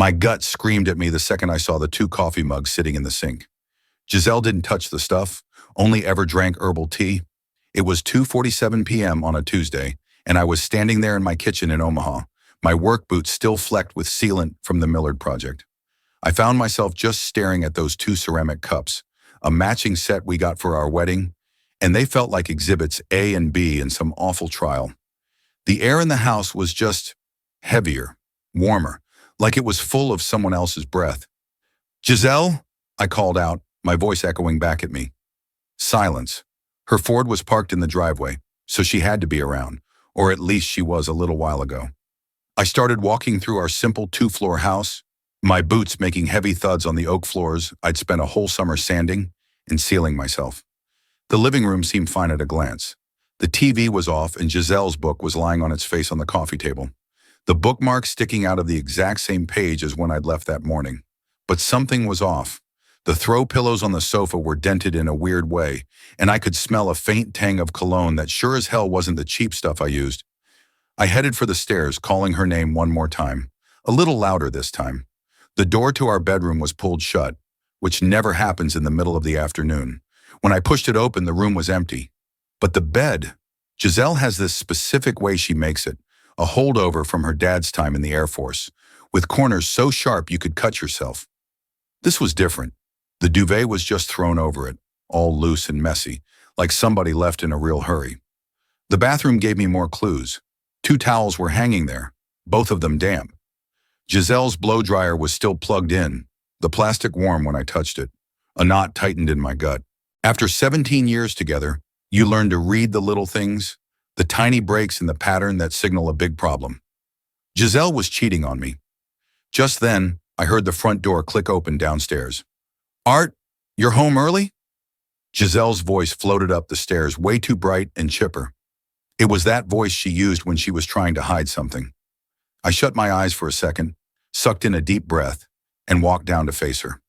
My gut screamed at me the second I saw the two coffee mugs sitting in the sink. Gisele didn't touch the stuff, only ever drank herbal tea. It was 2:47 p.m. on a Tuesday, and I was standing there in my kitchen in Omaha, my work boots still flecked with sealant from the Millard Project. I found myself just staring at those two ceramic cups, a matching set we got for our wedding, and they felt like exhibits A and B in some awful trial. The air in the house was just heavier, warmer, like it was full of someone else's breath. "Gisele?" I called out, my voice echoing back at me. Silence. Her Ford was parked in the driveway, so she had to be around, or at least she was a little while ago. I started walking through our simple two-floor house, my boots making heavy thuds on the oak floors I'd spent a whole summer sanding and sealing myself. The living room seemed fine at a glance. The TV was off and Gisele's book was lying on its face on the coffee table, the bookmark sticking out of the exact same page as when I'd left that morning. But something was off. The throw pillows on the sofa were dented in a weird way, and I could smell a faint tang of cologne that sure as hell wasn't the cheap stuff I used. I headed for the stairs, calling her name one more time, a little louder this time. The door to our bedroom was pulled shut, which never happens in the middle of the afternoon. When I pushed it open, the room was empty. But the bed, Gisele has this specific way she makes it, a holdover from her dad's time in the Air Force, with corners so sharp you could cut yourself. This was different. The duvet was just thrown over it, all loose and messy, like somebody left in a real hurry. The bathroom gave me more clues. 2 towels were hanging there, both of them damp. Gisele's blow dryer was still plugged in, the plastic warm when I touched it. A knot tightened in my gut. After 17 years together, you learn to read the little things, the tiny breaks in the pattern that signal a big problem. Gisele was cheating on me. Just then, I heard the front door click open downstairs. "Art, you're home early?" Gisele's voice floated up the stairs, way too bright and chipper. It was that voice she used when she was trying to hide something. I shut my eyes for a second, sucked in a deep breath, and walked down to face her.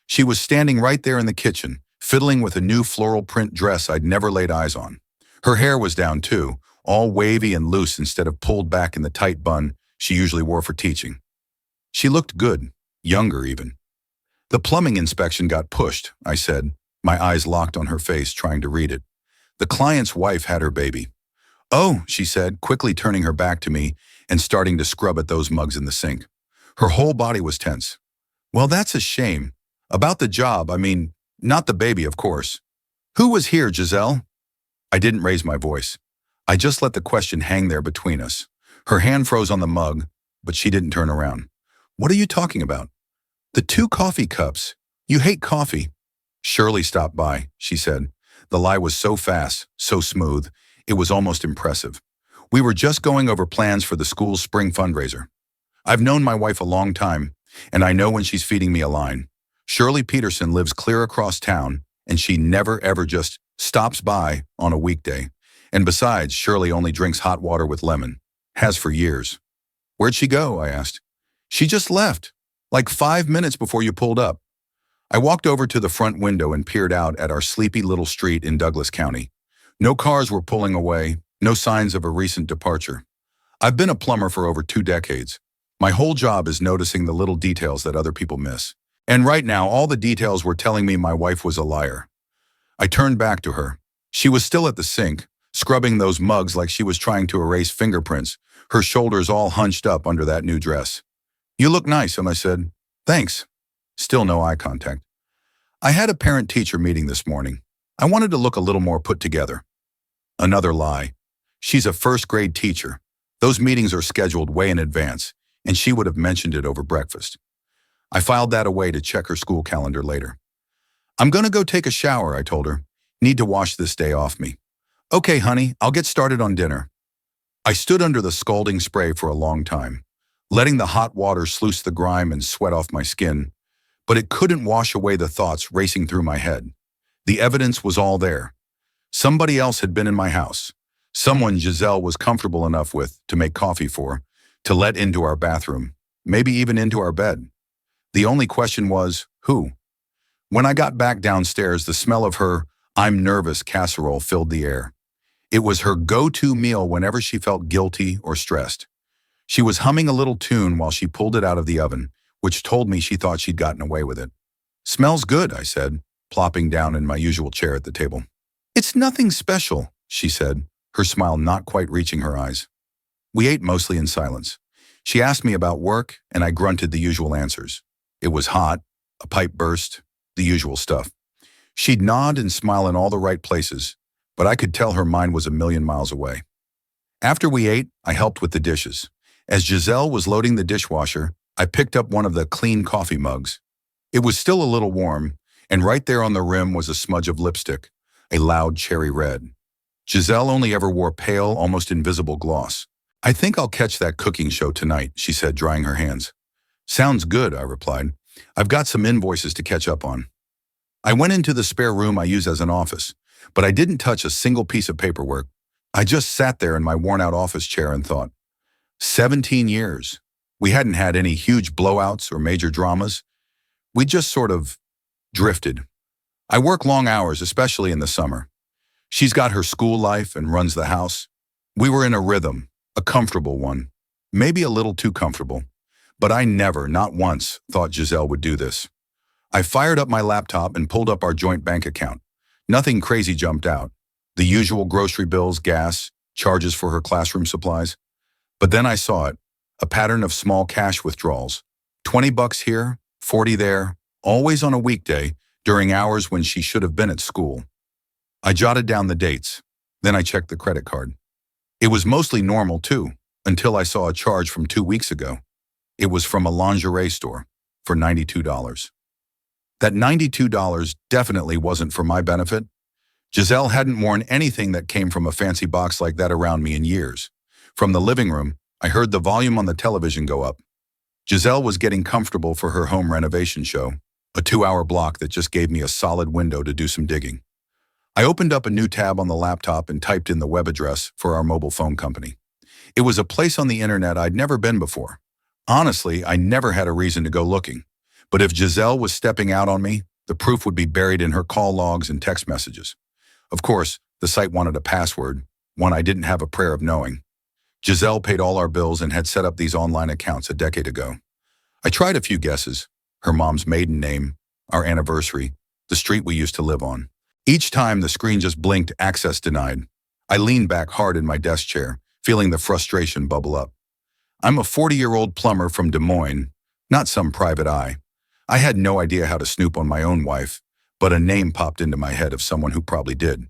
She was standing right there in the kitchen, fiddling with a new floral print dress I'd never laid eyes on. Her hair was down too, all wavy and loose instead of pulled back in the tight bun she usually wore for teaching. She looked good, younger even. "The plumbing inspection got pushed," I said, my eyes locked on her face, trying to read it. "The client's wife had her baby." "Oh," she said, quickly turning her back to me and starting to scrub at those mugs in the sink. Her whole body was tense. "Well, that's a shame. About the job, I mean, not the baby, of course. Who was here, Gisele?" I didn't raise my voice. I just let the question hang there between us. Her hand froze on the mug, but she didn't turn around. "What are you talking about?" "The 2 coffee cups. You hate coffee." "Shirley stopped by," she said. The lie was so fast, so smooth, it was almost impressive. "We were just going over plans for the school's spring fundraiser. I've known my wife a long time, and I know when she's feeding me a line. Shirley Peterson lives clear across town, and she never ever just stops by on a weekday. And besides, Shirley only drinks hot water with lemon. Has for years." "Where'd she go?" I asked. "She just left, like 5 minutes before you pulled up." I walked over to the front window and peered out at our sleepy little street in Douglas County. No cars were pulling away, no signs of a recent departure. I've been a plumber for over 2 decades. My whole job is noticing the little details that other people miss. And right now, all the details were telling me my wife was a liar. I turned back to her. She was still at the sink, scrubbing those mugs like she was trying to erase fingerprints, her shoulders all hunched up under that new dress. "You look nice," and I said, "Thanks." Still no eye contact. "I had a parent-teacher meeting this morning. I wanted to look a little more put together." Another lie. She's a first-grade teacher. Those meetings are scheduled way in advance, and she would have mentioned it over breakfast. I filed that away to check her school calendar later. "I'm gonna go take a shower," I told her. "Need to wash this day off me." "Okay, honey, I'll get started on dinner." I stood under the scalding spray for a long time, letting the hot water sluice the grime and sweat off my skin, but it couldn't wash away the thoughts racing through my head. The evidence was all there. Somebody else had been in my house. Someone Gisele was comfortable enough with to make coffee for, to let into our bathroom, maybe even into our bed. The only question was, who? When I got back downstairs, the smell of her "I'm nervous" casserole filled the air. It was her go-to meal whenever she felt guilty or stressed. She was humming a little tune while she pulled it out of the oven, which told me she thought she'd gotten away with it. "Smells good," I said, plopping down in my usual chair at the table. "It's nothing special," she said, her smile not quite reaching her eyes. We ate mostly in silence. She asked me about work, and I grunted the usual answers. It was hot, a pipe burst, the usual stuff. She'd nod and smile in all the right places, but I could tell her mind was a million miles away. After we ate, I helped with the dishes. As Gisele was loading the dishwasher, I picked up one of the clean coffee mugs. It was still a little warm, and right there on the rim was a smudge of lipstick, a loud cherry red. Gisele only ever wore pale, almost invisible gloss. "I think I'll catch that cooking show tonight," she said, drying her hands. "Sounds good," I replied. "I've got some invoices to catch up on." I went into the spare room I use as an office, but I didn't touch a single piece of paperwork. I just sat there in my worn-out office chair and thought. 17 years. We hadn't had any huge blowouts or major dramas. We just sort of drifted. I work long hours, especially in the summer. She's got her school life and runs the house. We were in a rhythm, a comfortable one, maybe a little too comfortable. But I never, not once, thought Gisele would do this. I fired up my laptop and pulled up our joint bank account. Nothing crazy jumped out. The usual grocery bills, gas, charges for her classroom supplies. But then I saw it, a pattern of small cash withdrawals. $20 here, 40 there, always on a weekday, during hours when she should have been at school. I jotted down the dates. Then I checked the credit card. It was mostly normal too, until I saw a charge from 2 weeks ago. It was from a lingerie store for $92. That $92 definitely wasn't for my benefit. Gisele hadn't worn anything that came from a fancy box like that around me in years. From the living room, I heard the volume on the television go up. Gisele was getting comfortable for her home renovation show, a 2-hour block that just gave me a solid window to do some digging. I opened up a new tab on the laptop and typed in the web address for our mobile phone company. It was a place on the internet I'd never been before. Honestly, I never had a reason to go looking. But if Gisele was stepping out on me, the proof would be buried in her call logs and text messages. Of course, the site wanted a password, one I didn't have a prayer of knowing. Gisele paid all our bills and had set up these online accounts a decade ago. I tried a few guesses: her mom's maiden name, our anniversary, the street we used to live on. Each time the screen just blinked, access denied. I leaned back hard in my desk chair, feeling the frustration bubble up. I'm a 40-year-old plumber from Des Moines, not some private eye. I had no idea how to snoop on my own wife, but a name popped into my head of someone who probably did.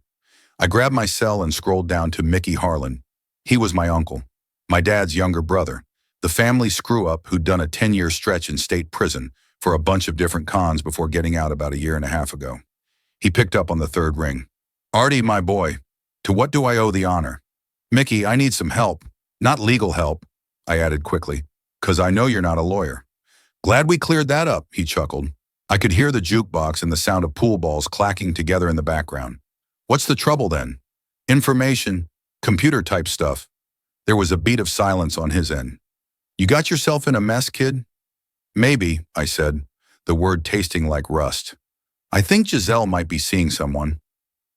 I grabbed my cell and scrolled down to Mickey Harlan. He was my uncle, my dad's younger brother, the family screw-up who'd done a 10-year stretch in state prison for a bunch of different cons before getting out about 1.5 years ago. He picked up on the third ring. "Artie, my boy, to what do I owe the honor?" "Mickey, I need some help. Not legal help," I added quickly, "'cause I know you're not a lawyer." "Glad we cleared that up," he chuckled. I could hear the jukebox and the sound of pool balls clacking together in the background. "What's the trouble then?" "Information, computer-type stuff." There was a beat of silence on his end. "You got yourself in a mess, kid?" "Maybe," I said, the word tasting like rust. "I think Gisele might be seeing someone."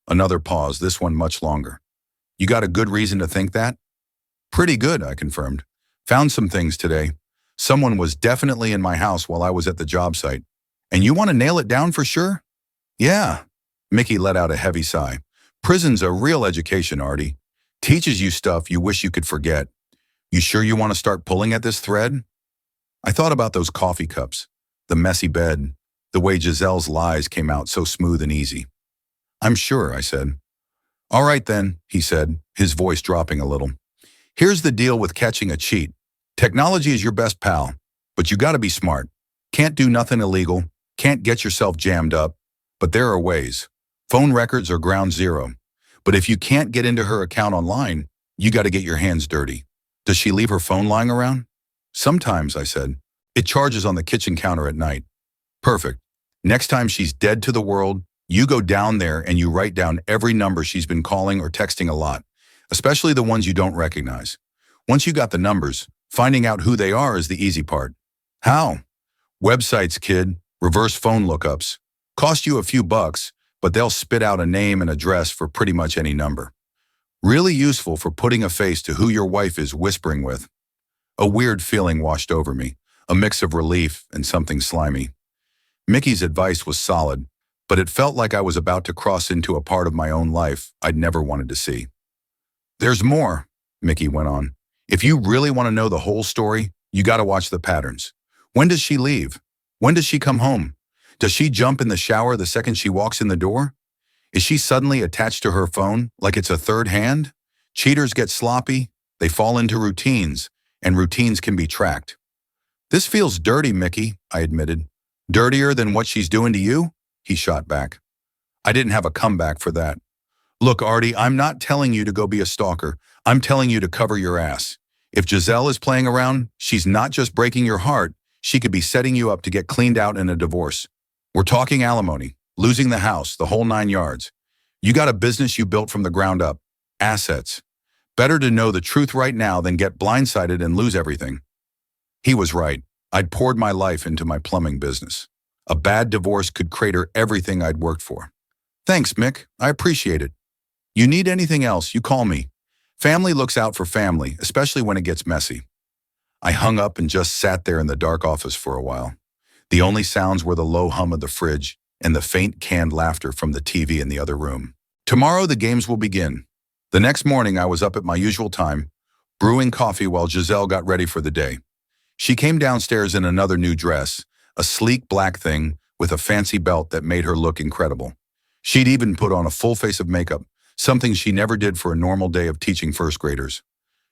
Another pause, this one much longer. "You got a good reason to think that?" "Pretty good," I confirmed. "Found some things today. Someone was definitely in my house while I was at the job site. And you want to nail it down for sure?" "Yeah." Mickey let out a heavy sigh. "Prison's a real education, Artie. Teaches you stuff you wish you could forget. You sure you want to start pulling at this thread?" I thought about those coffee cups, the messy bed, the way Gisele's lies came out so smooth and easy. "I'm sure," I said. "All right then," he said, his voice dropping a little. "Here's the deal with catching a cheat. Technology is your best pal, but you gotta be smart. Can't do nothing illegal, can't get yourself jammed up, but there are ways. Phone records are ground zero. But if you can't get into her account online, you gotta get your hands dirty." "Does she leave her phone lying around?" "Sometimes," I said. "It charges on the kitchen counter at night." "Perfect. Next time she's dead to the world, you go down there and you write down every number she's been calling or texting a lot, especially the ones you don't recognize. Once you got the numbers, finding out who they are is the easy part." "How?" "Websites, kid. Reverse phone lookups. Cost you a few bucks, but they'll spit out a name and address for pretty much any number. Really useful for putting a face to who your wife is whispering with." A weird feeling washed over me, a mix of relief and something slimy. Mickey's advice was solid, but it felt like I was about to cross into a part of my own life I'd never wanted to see. "There's more," Mickey went on. "If you really want to know the whole story, you got to watch the patterns. When does she leave? When does she come home? Does she jump in the shower the second she walks in the door? Is she suddenly attached to her phone like it's a third hand? Cheaters get sloppy, they fall into routines, and routines can be tracked." "This feels dirty, Mickey," I admitted. "Dirtier than what she's doing to you?" he shot back. I didn't have a comeback for that. "Look, Artie, I'm not telling you to go be a stalker. I'm telling you to cover your ass. If Gisele is playing around, she's not just breaking your heart, she could be setting you up to get cleaned out in a divorce. We're talking alimony, losing the house, the whole 9 yards. You got a business you built from the ground up. Assets. Better to know the truth right now than get blindsided and lose everything." He was right. I'd poured my life into my plumbing business. A bad divorce could crater everything I'd worked for. "Thanks, Mick. I appreciate it. You need anything else, you call me. Family looks out for family, especially when it gets messy." I hung up and just sat there in the dark office for a while. The only sounds were the low hum of the fridge and the faint canned laughter from the TV in the other room. Tomorrow the games will begin. The next morning I was up at my usual time, brewing coffee while Gisele got ready for the day. She came downstairs in another new dress, a sleek black thing with a fancy belt that made her look incredible. She'd even put on a full face of makeup, something she never did for a normal day of teaching first graders.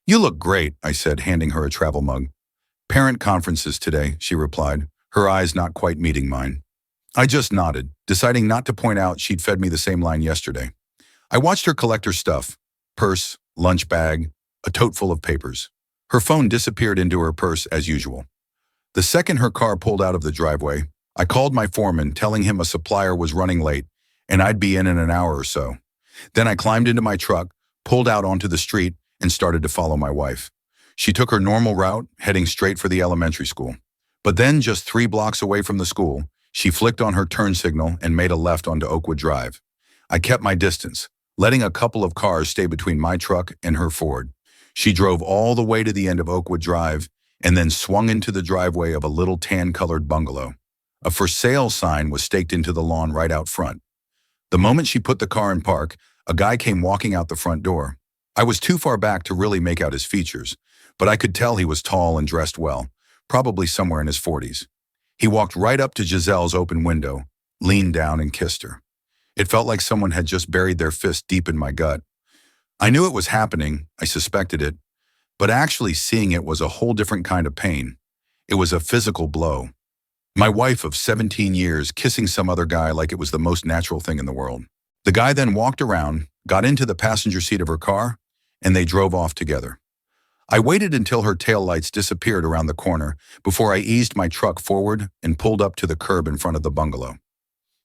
"You look great," I said, handing her a travel mug. "Parent conferences today," she replied, her eyes not quite meeting mine. I just nodded, deciding not to point out she'd fed me the same line yesterday. I watched her collect her stuff: purse, lunch bag, a tote full of papers. Her phone disappeared into her purse as usual. The second her car pulled out of the driveway, I called my foreman, telling him a supplier was running late and I'd be in an hour or so. Then I climbed into my truck, pulled out onto the street, and started to follow my wife. She took her normal route, heading straight for the elementary school. But then, just 3 blocks away from the school, she flicked on her turn signal and made a left onto Oakwood Drive. I kept my distance, letting a couple of cars stay between my truck and her Ford. She drove all the way to the end of Oakwood Drive and then swung into the driveway of a little tan-colored bungalow. A for sale sign was staked into the lawn right out front. The moment she put the car in park, a guy came walking out the front door. I was too far back to really make out his features, but I could tell he was tall and dressed well, probably somewhere in his 40s. He walked right up to Gisele's open window, leaned down and kissed her. It felt like someone had just buried their fist deep in my gut. I knew it was happening, I suspected it, but actually seeing it was a whole different kind of pain. It was a physical blow. My wife of 17 years kissing some other guy like it was the most natural thing in the world. The guy then walked around, got into the passenger seat of her car, and they drove off together. I waited until her taillights disappeared around the corner before I eased my truck forward and pulled up to the curb in front of the bungalow.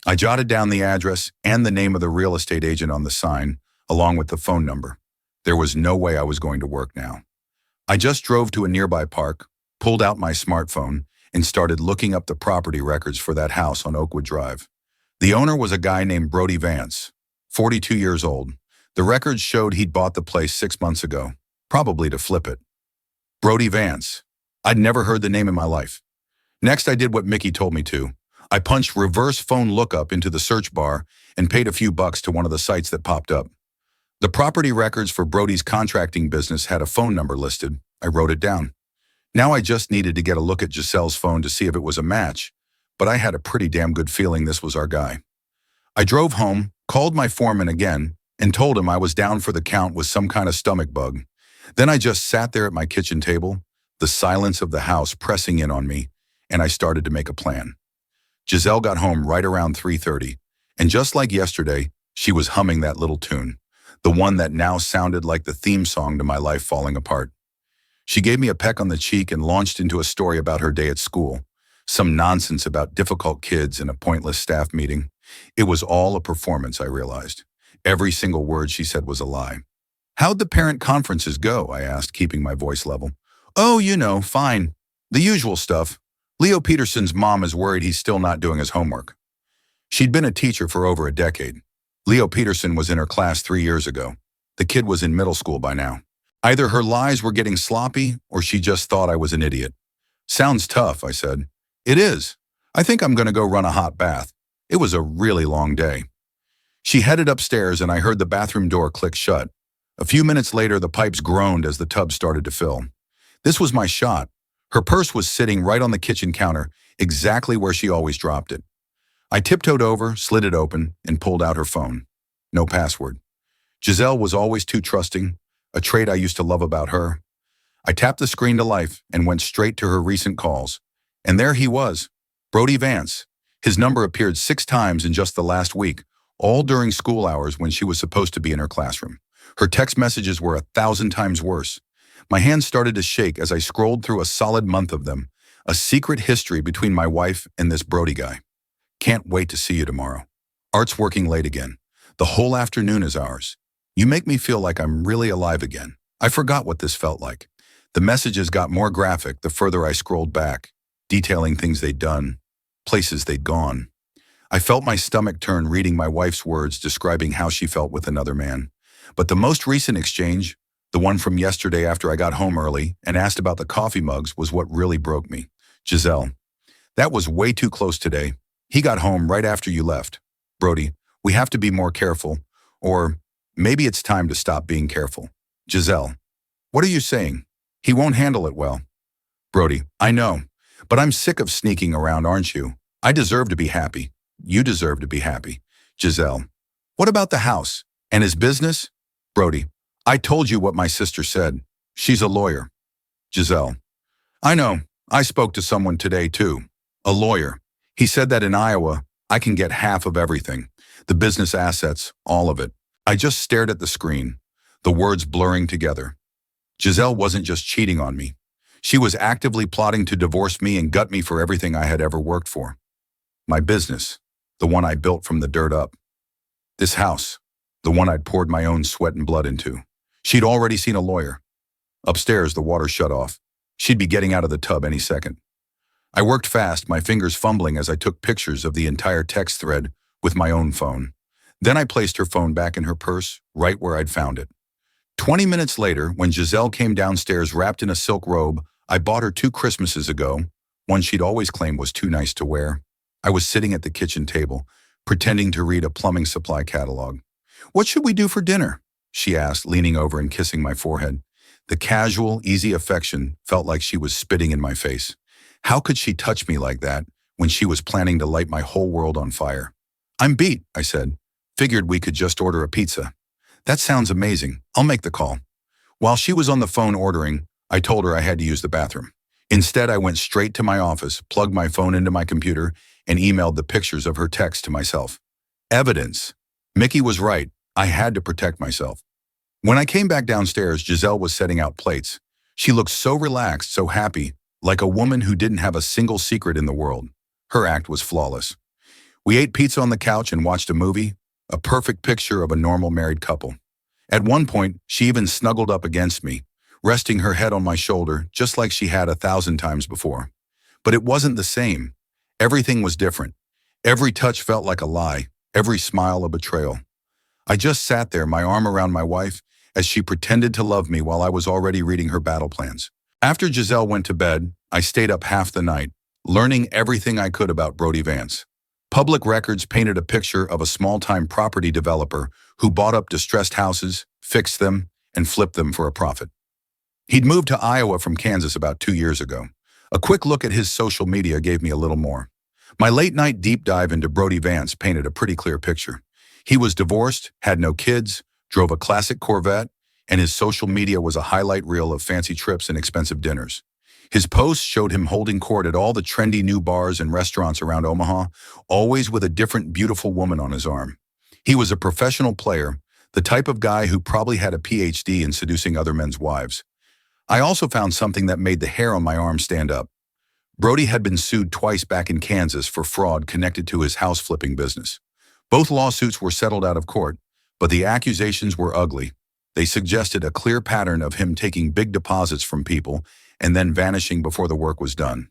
I jotted down the address and the name of the real estate agent on the sign, along with the phone number. There was no way I was going to work now. I just drove to a nearby park, pulled out my smartphone, and started looking up the property records for that house on Oakwood Drive. The owner was a guy named Brody Vance, 42 years old. The records showed he'd bought the place 6 months ago, probably to flip it. Brody Vance. I'd never heard the name in my life. Next, I did what Mickey told me to. I punched reverse phone lookup into the search bar and paid a few bucks to one of the sites that popped up. The property records for Brody's contracting business had a phone number listed. I wrote it down. Now I just needed to get a look at Gisele's phone to see if it was a match, but I had a pretty damn good feeling this was our guy. I drove home, called my foreman again, and told him I was down for the count with some kind of stomach bug. Then I just sat there at my kitchen table, the silence of the house pressing in on me, and I started to make a plan. Gisele got home right around 3:30, and just like yesterday, she was humming that little tune, the one that now sounded like the theme song to my life falling apart. She gave me a peck on the cheek and launched into a story about her day at school, some nonsense about difficult kids and a pointless staff meeting. It was all a performance, I realized. Every single word she said was a lie. "How'd the parent conferences go?" I asked, keeping my voice level. "Oh, you know, fine. The usual stuff. Leo Peterson's mom is worried he's still not doing his homework." She'd been a teacher for over a decade. Leo Peterson was in her class 3 years ago. The kid was in middle school by now. Either her lies were getting sloppy or she just thought I was an idiot. Sounds tough, I said. It is. I think I'm going to go run a hot bath. It was a really long day. She headed upstairs and I heard the bathroom door click shut. A few minutes later, the pipes groaned as the tub started to fill. This was my shot. Her purse was sitting right on the kitchen counter, exactly where she always dropped it. I tiptoed over, slid it open, and pulled out her phone. No password. Gisele was always too trusting, a trait I used to love about her. I tapped the screen to life and went straight to her recent calls. And there he was, Brody Vance. His number appeared 6 times in just the last week, all during school hours when she was supposed to be in her classroom. Her text messages were 1,000 times worse. My hands started to shake as I scrolled through a solid month of them, a secret history between my wife and this Brody guy. Can't wait to see you tomorrow. Art's working late again. The whole afternoon is ours. You make me feel like I'm really alive again. I forgot what this felt like. The messages got more graphic the further I scrolled back, detailing things they'd done, places they'd gone. I felt my stomach turn reading my wife's words describing how she felt with another man. But the most recent exchange, the one from yesterday after I got home early and asked about the coffee mugs, was what really broke me. Gisele, that was way too close today. He got home right after you left. Brody, we have to be more careful. Or maybe it's time to stop being careful. Gisele, what are you saying? He won't handle it well. Brody, I know, but I'm sick of sneaking around, aren't you? I deserve to be happy. You deserve to be happy. Gisele, what about the house and his business? Brody, I told you what my sister said. She's a lawyer. Gisele, I know. I spoke to someone today too. A lawyer. He said that in Iowa, I can get half of everything. The business assets, all of it. I just stared at the screen, the words blurring together. Gisele wasn't just cheating on me. She was actively plotting to divorce me and gut me for everything I had ever worked for. My business, the one I built from the dirt up. This house, the one I'd poured my own sweat and blood into. She'd already seen a lawyer. Upstairs, the water shut off. She'd be getting out of the tub any second. I worked fast, my fingers fumbling as I took pictures of the entire text thread with my own phone. Then I placed her phone back in her purse, right where I'd found it. 20 minutes later, when Gisele came downstairs wrapped in a silk robe I bought her 2 Christmases ago, one she'd always claimed was too nice to wear, I was sitting at the kitchen table, pretending to read a plumbing supply catalog. What should we do for dinner? She asked, leaning over and kissing my forehead. The casual, easy affection felt like she was spitting in my face. How could she touch me like that when she was planning to light my whole world on fire? I'm beat, I said. Figured we could just order a pizza. That sounds amazing. I'll make the call. While she was on the phone ordering, I told her I had to use the bathroom. Instead, I went straight to my office, plugged my phone into my computer, and emailed the pictures of her text to myself. Evidence. Mickey was right. I had to protect myself. When I came back downstairs, Gisele was setting out plates. She looked so relaxed, so happy, like a woman who didn't have a single secret in the world. Her act was flawless. We ate pizza on the couch and watched a movie, a perfect picture of a normal married couple. At one point, she even snuggled up against me, resting her head on my shoulder just like she had 1,000 times before. But it wasn't the same. Everything was different. Every touch felt like a lie, every smile a betrayal. I just sat there, my arm around my wife, as she pretended to love me while I was already reading her battle plans. After Gisele went to bed, I stayed up half the night, learning everything I could about Brody Vance. Public records painted a picture of a small-time property developer who bought up distressed houses, fixed them, and flipped them for a profit. He'd moved to Iowa from Kansas about 2 years ago. A quick look at his social media gave me a little more. My late-night deep dive into Brody Vance painted a pretty clear picture. He was divorced, had no kids, drove a classic Corvette, and his social media was a highlight reel of fancy trips and expensive dinners. His posts showed him holding court at all the trendy new bars and restaurants around Omaha, always with a different beautiful woman on his arm. He was a professional player, the type of guy who probably had a PhD in seducing other men's wives. I also found something that made the hair on my arm stand up. Brody had been sued twice back in Kansas for fraud connected to his house flipping business. Both lawsuits were settled out of court, but the accusations were ugly. They suggested a clear pattern of him taking big deposits from people and then vanishing before the work was done.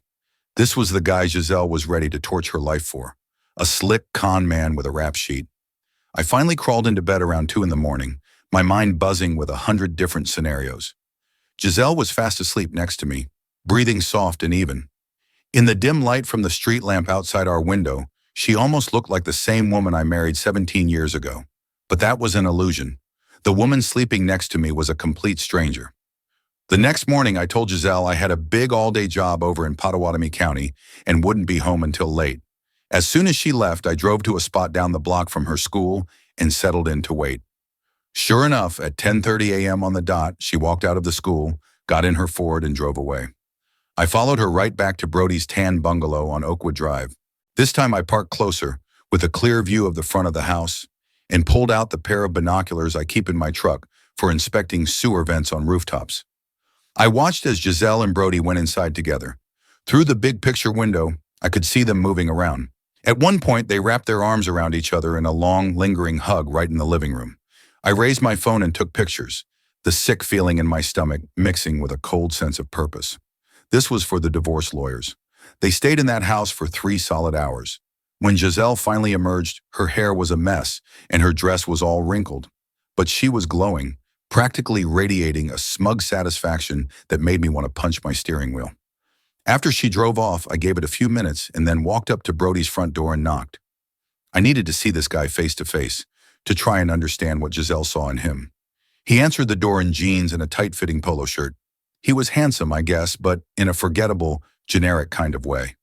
This was the guy Gisele was ready to torch her life for, a slick con man with a rap sheet. I finally crawled into bed around 2 in the morning, my mind buzzing with 100 different scenarios. Gisele was fast asleep next to me, breathing soft and even. In the dim light from the street lamp outside our window, she almost looked like the same woman I married 17 years ago. But that was an illusion. The woman sleeping next to me was a complete stranger. The next morning, I told Gisele I had a big all-day job over in Pottawatomie County and wouldn't be home until late. As soon as she left, I drove to a spot down the block from her school and settled in to wait. Sure enough, at 10:30 a.m. on the dot, she walked out of the school, got in her Ford, and drove away. I followed her right back to Brody's tan bungalow on Oakwood Drive. This time I parked closer, with a clear view of the front of the house, and pulled out the pair of binoculars I keep in my truck for inspecting sewer vents on rooftops. I watched as Gisele and Brody went inside together. Through the big picture window, I could see them moving around. At one point, they wrapped their arms around each other in a long, lingering hug right in the living room. I raised my phone and took pictures, the sick feeling in my stomach mixing with a cold sense of purpose. This was for the divorce lawyers. They stayed in that house for 3 solid hours. When Gisele finally emerged, her hair was a mess and her dress was all wrinkled. But she was glowing, practically radiating a smug satisfaction that made me want to punch my steering wheel. After she drove off, I gave it a few minutes and then walked up to Brody's front door and knocked. I needed to see this guy face to face, to try and understand what Gisele saw in him. He answered the door in jeans and a tight-fitting polo shirt. He was handsome, I guess, but in a forgettable, generic kind of way.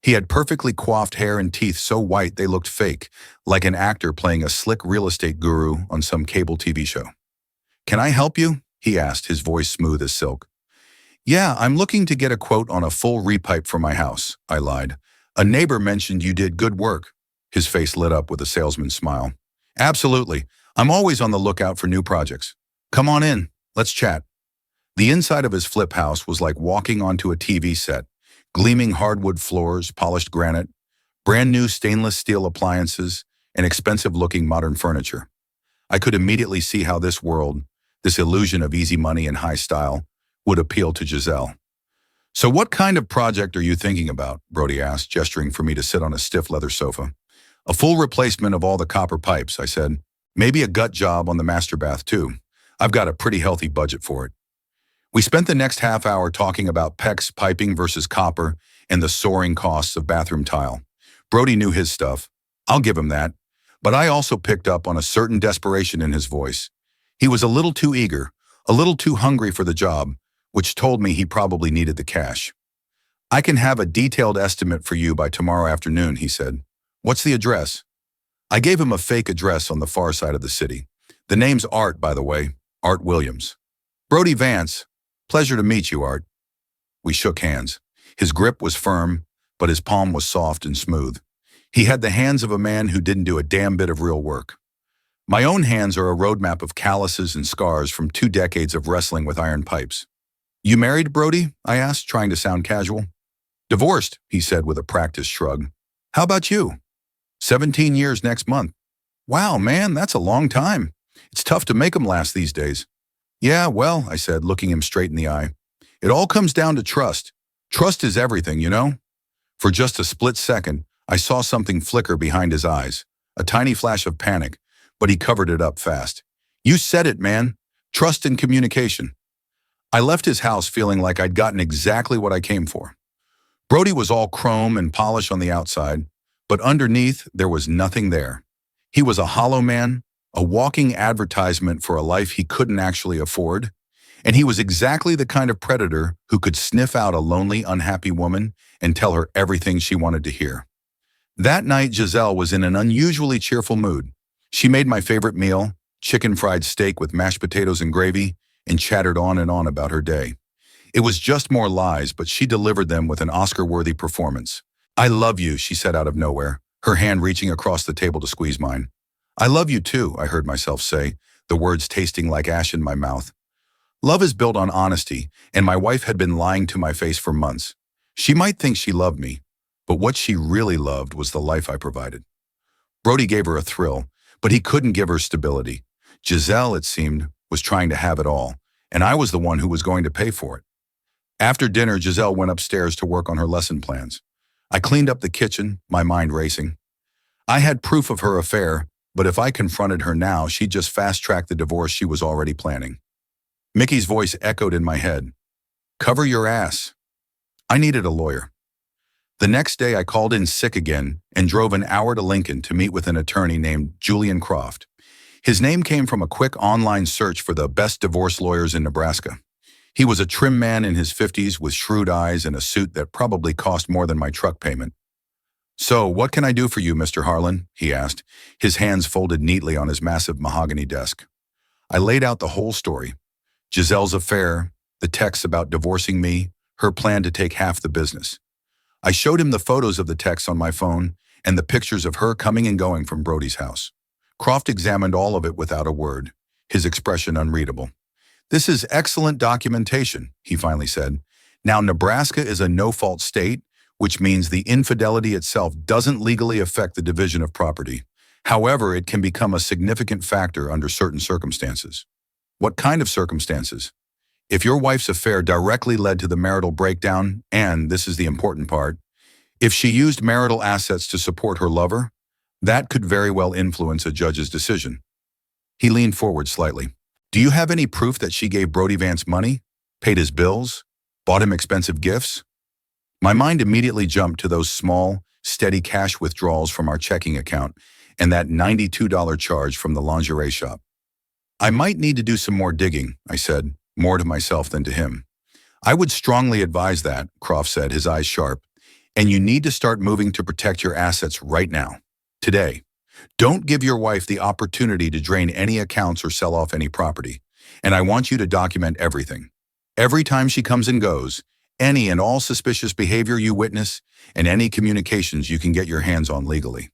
He had perfectly coiffed hair and teeth so white they looked fake, like an actor playing a slick real estate guru on some cable TV show. "Can I help you?" he asked, his voice smooth as silk. "Yeah, I'm looking to get a quote on a full repipe for my house," I lied. "A neighbor mentioned you did good work." His face lit up with a salesman's smile. "Absolutely. I'm always on the lookout for new projects. Come on in. Let's chat." The inside of his flip house was like walking onto a TV set. Gleaming hardwood floors, polished granite, brand new stainless steel appliances, and expensive-looking modern furniture. I could immediately see how this world, this illusion of easy money and high style, would appeal to Gisele. "So what kind of project are you thinking about?" Brody asked, gesturing for me to sit on a stiff leather sofa. "A full replacement of all the copper pipes," I said. "Maybe a gut job on the master bath, too. I've got a pretty healthy budget for it." We spent the next half hour talking about PEX piping versus copper and the soaring costs of bathroom tile. Brody knew his stuff. I'll give him that. But I also picked up on a certain desperation in his voice. He was a little too eager, a little too hungry for the job, which told me he probably needed the cash. "I can have a detailed estimate for you by tomorrow afternoon," he said. "What's the address?" I gave him a fake address on the far side of the city. The name's Art, by the way, Art Williams. "Brody Vance. Pleasure to meet you, Art." We shook hands. His grip was firm, but his palm was soft and smooth. He had the hands of a man who didn't do a damn bit of real work. My own hands are a roadmap of calluses and scars from 2 decades of wrestling with iron pipes. "You married, Brody?" I asked, trying to sound casual. "Divorced," he said with a practiced shrug. "How about you?" 17 years next month." "Wow, man, that's a long time. It's tough to make 'em last these days." "Yeah, well," I said, looking him straight in the eye, "it all comes down to trust. Trust is everything, you know?" For just a split second, I saw something flicker behind his eyes, a tiny flash of panic, but he covered it up fast. "You said it, man. Trust and communication." I left his house feeling like I'd gotten exactly what I came for. Brody was all chrome and polish on the outside, but underneath there was nothing there. He was a hollow man, a walking advertisement for a life he couldn't actually afford, and he was exactly the kind of predator who could sniff out a lonely, unhappy woman and tell her everything she wanted to hear. That night, Gisele was in an unusually cheerful mood. She made my favorite meal, chicken fried steak with mashed potatoes and gravy, and chattered on and on about her day. It was just more lies, but she delivered them with an Oscar-worthy performance. "I love you," she said out of nowhere, her hand reaching across the table to squeeze mine. "I love you too," I heard myself say, the words tasting like ash in my mouth. Love is built on honesty, and my wife had been lying to my face for months. She might think she loved me, but what she really loved was the life I provided. Brody gave her a thrill, but he couldn't give her stability. Gisele, it seemed, was trying to have it all, and I was the one who was going to pay for it. After dinner, Gisele went upstairs to work on her lesson plans. I cleaned up the kitchen, my mind racing. I had proof of her affair, but if I confronted her now, she'd just fast-track the divorce she was already planning. Mickey's voice echoed in my head. "Cover your ass." I needed a lawyer. The next day I called in sick again and drove an hour to Lincoln to meet with an attorney named Julian Croft. His name came from a quick online search for the best divorce lawyers in Nebraska. He was a trim man in his 50s with shrewd eyes and a suit that probably cost more than my truck payment. "So, what can I do for you, Mr. Harlan?" he asked, his hands folded neatly on his massive mahogany desk. I laid out the whole story. Giselle's affair, the texts about divorcing me, her plan to take half the business. I showed him the photos of the texts on my phone and the pictures of her coming and going from Brody's house. Croft examined all of it without a word, his expression unreadable. "This is excellent documentation," he finally said. "Now, Nebraska is a no-fault state, which means the infidelity itself doesn't legally affect the division of property. However, it can become a significant factor under certain circumstances." "What kind of circumstances?" "If your wife's affair directly led to the marital breakdown, and this is the important part, if she used marital assets to support her lover, that could very well influence a judge's decision." He leaned forward slightly. "Do you have any proof that she gave Brody Vance money, paid his bills, bought him expensive gifts?" My mind immediately jumped to those small, steady cash withdrawals from our checking account and that $92 charge from the lingerie shop. "I might need to do some more digging," I said, more to myself than to him. "I would strongly advise that," Croft said, his eyes sharp, "and you need to start moving to protect your assets right now. Today. Don't give your wife the opportunity to drain any accounts or sell off any property. And I want you to document everything. Every time she comes and goes, any and all suspicious behavior you witness, and any communications you can get your hands on legally."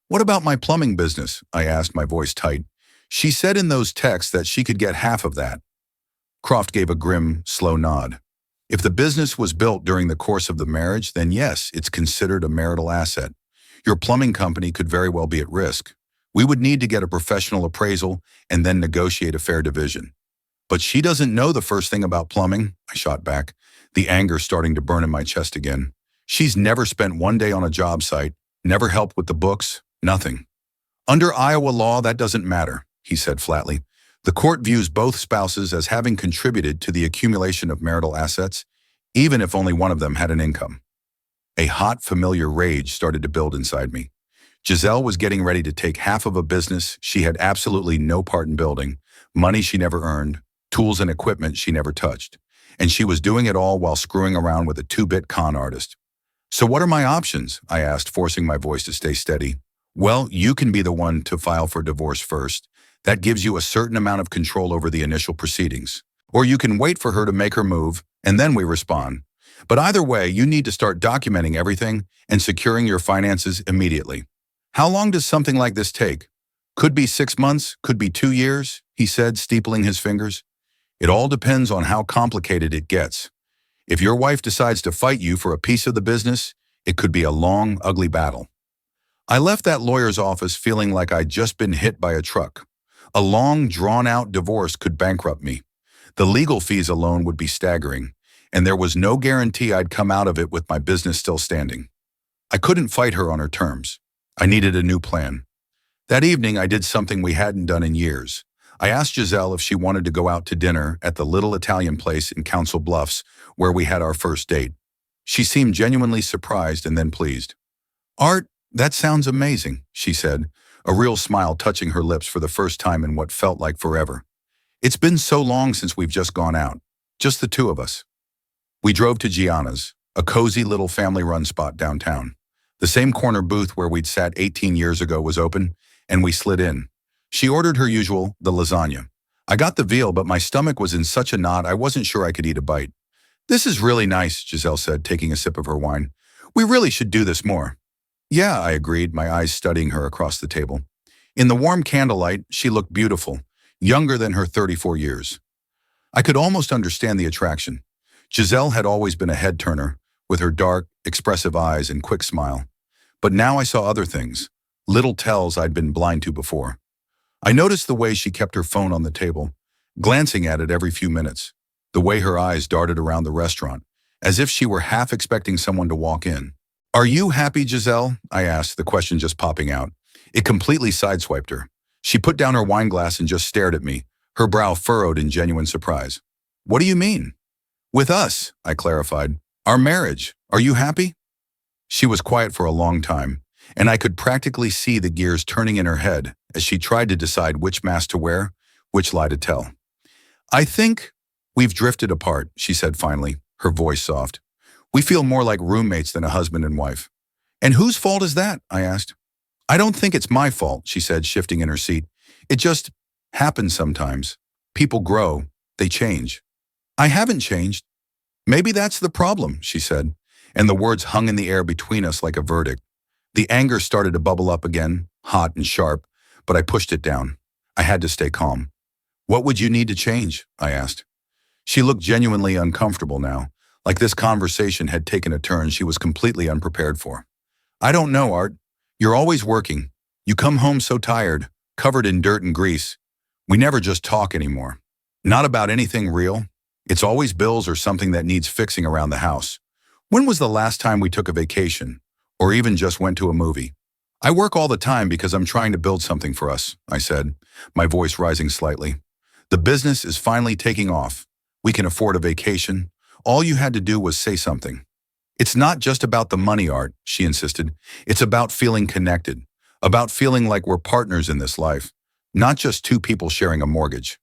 "What about my plumbing business?" I asked, my voice tight. "She said in those texts that she could get half of that." Croft gave a grim, slow nod. "If the business was built during the course of the marriage, then yes, it's considered a marital asset. Your plumbing company could very well be at risk. We would need to get a professional appraisal and then negotiate a fair division." "But she doesn't know the first thing about plumbing," I shot back, the anger starting to burn in my chest again. "She's never spent one day on a job site, never helped with the books, nothing." "Under Iowa law, that doesn't matter," he said flatly. "The court views both spouses as having contributed to the accumulation of marital assets, even if only one of them had an income." A hot, familiar rage started to build inside me. Gisele was getting ready to take half of a business she had absolutely no part in building, money she never earned, tools and equipment she never touched. And she was doing it all while screwing around with a two-bit con artist. "So what are my options?" I asked, forcing my voice to stay steady. "Well, you can be the one to file for divorce first. That gives you a certain amount of control over the initial proceedings. Or you can wait for her to make her move, and then we respond. But either way, you need to start documenting everything and securing your finances immediately." "How long does something like this take?" "Could be 6 months, could be 2 years," he said, steepling his fingers. "It all depends on how complicated it gets. If your wife decides to fight you for a piece of the business, it could be a long, ugly battle." I left that lawyer's office feeling like I'd just been hit by a truck. A long, drawn-out divorce could bankrupt me. The legal fees alone would be staggering, and there was no guarantee I'd come out of it with my business still standing. I couldn't fight her on her terms. I needed a new plan. That evening, I did something we hadn't done in years. I asked Gisele if she wanted to go out to dinner at the little Italian place in Council Bluffs where we had our first date. She seemed genuinely surprised and then pleased. "Art, that sounds amazing," she said, a real smile touching her lips for the first time in what felt like forever. "It's been so long since we've just gone out, just the two of us." We drove to Gianna's, a cozy little family-run spot downtown. The same corner booth where we'd sat 18 years ago was open, and we slid in. She ordered her usual, the lasagna. I got the veal, but my stomach was in such a knot I wasn't sure I could eat a bite. "This is really nice," Gisele said, taking a sip of her wine. "We really should do this more." "Yeah," I agreed, my eyes studying her across the table. In the warm candlelight, she looked beautiful, younger than her 34 years. I could almost understand the attraction. Gisele had always been a head-turner, with her dark, expressive eyes and quick smile. But now I saw other things, little tells I'd been blind to before. I noticed the way she kept her phone on the table, glancing at it every few minutes, the way her eyes darted around the restaurant, as if she were half expecting someone to walk in. "Are you happy, Gisele?" I asked, the question just popping out. It completely sideswiped her. She put down her wine glass and just stared at me, her brow furrowed in genuine surprise. "What do you mean?" "With us," I clarified. Our marriage. Are you happy? She was quiet for a long time, and I could practically see the gears turning in her head as she tried to decide which mask to wear, which lie to tell. I think we've drifted apart, she said finally, her voice soft. We feel more like roommates than a husband and wife. And whose fault is that? I asked. I don't think it's my fault, she said, shifting in her seat. It just happens sometimes. People grow, they change. I haven't changed. Maybe that's the problem, she said, and the words hung in the air between us like a verdict. The anger started to bubble up again, hot and sharp, but I pushed it down. I had to stay calm. What would you need to change? I asked. She looked genuinely uncomfortable now, like this conversation had taken a turn she was completely unprepared for. I don't know, Art. You're always working. You come home so tired, covered in dirt and grease. We never just talk anymore. Not about anything real. It's always bills or something that needs fixing around the house. When was the last time we took a vacation? Or even just went to a movie? I work all the time because I'm trying to build something for us, I said, my voice rising slightly. The business is finally taking off. We can afford a vacation. All you had to do was say something. It's not just about the money, Art, she insisted. It's about feeling connected, about feeling like we're partners in this life, not just two people sharing a mortgage.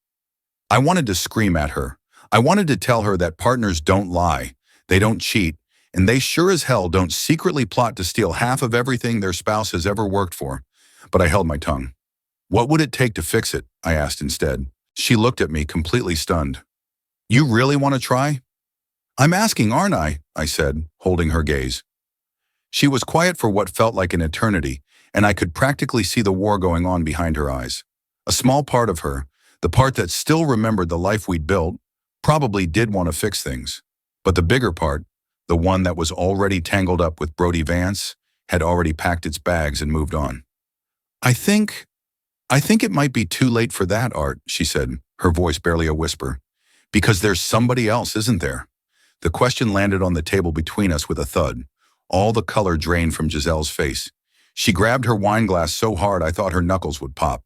I wanted to scream at her. I wanted to tell her that partners don't lie, they don't cheat, and they sure as hell don't secretly plot to steal half of everything their spouse has ever worked for. But I held my tongue. What would it take to fix it? I asked instead. She looked at me completely stunned. You really want to try? I'm asking, aren't I said, holding her gaze. She was quiet for what felt like an eternity, and I could practically see the war going on behind her eyes. A small part of her, the part that still remembered the life we'd built, probably did want to fix things. But the bigger part, the one that was already tangled up with Brody Vance, had already packed its bags and moved on. I think it might be too late for that, Art, she said, her voice barely a whisper. Because there's somebody else, isn't there? The question landed on the table between us with a thud. All the color drained from Gisele's face. She grabbed her wine glass so hard I thought her knuckles would pop.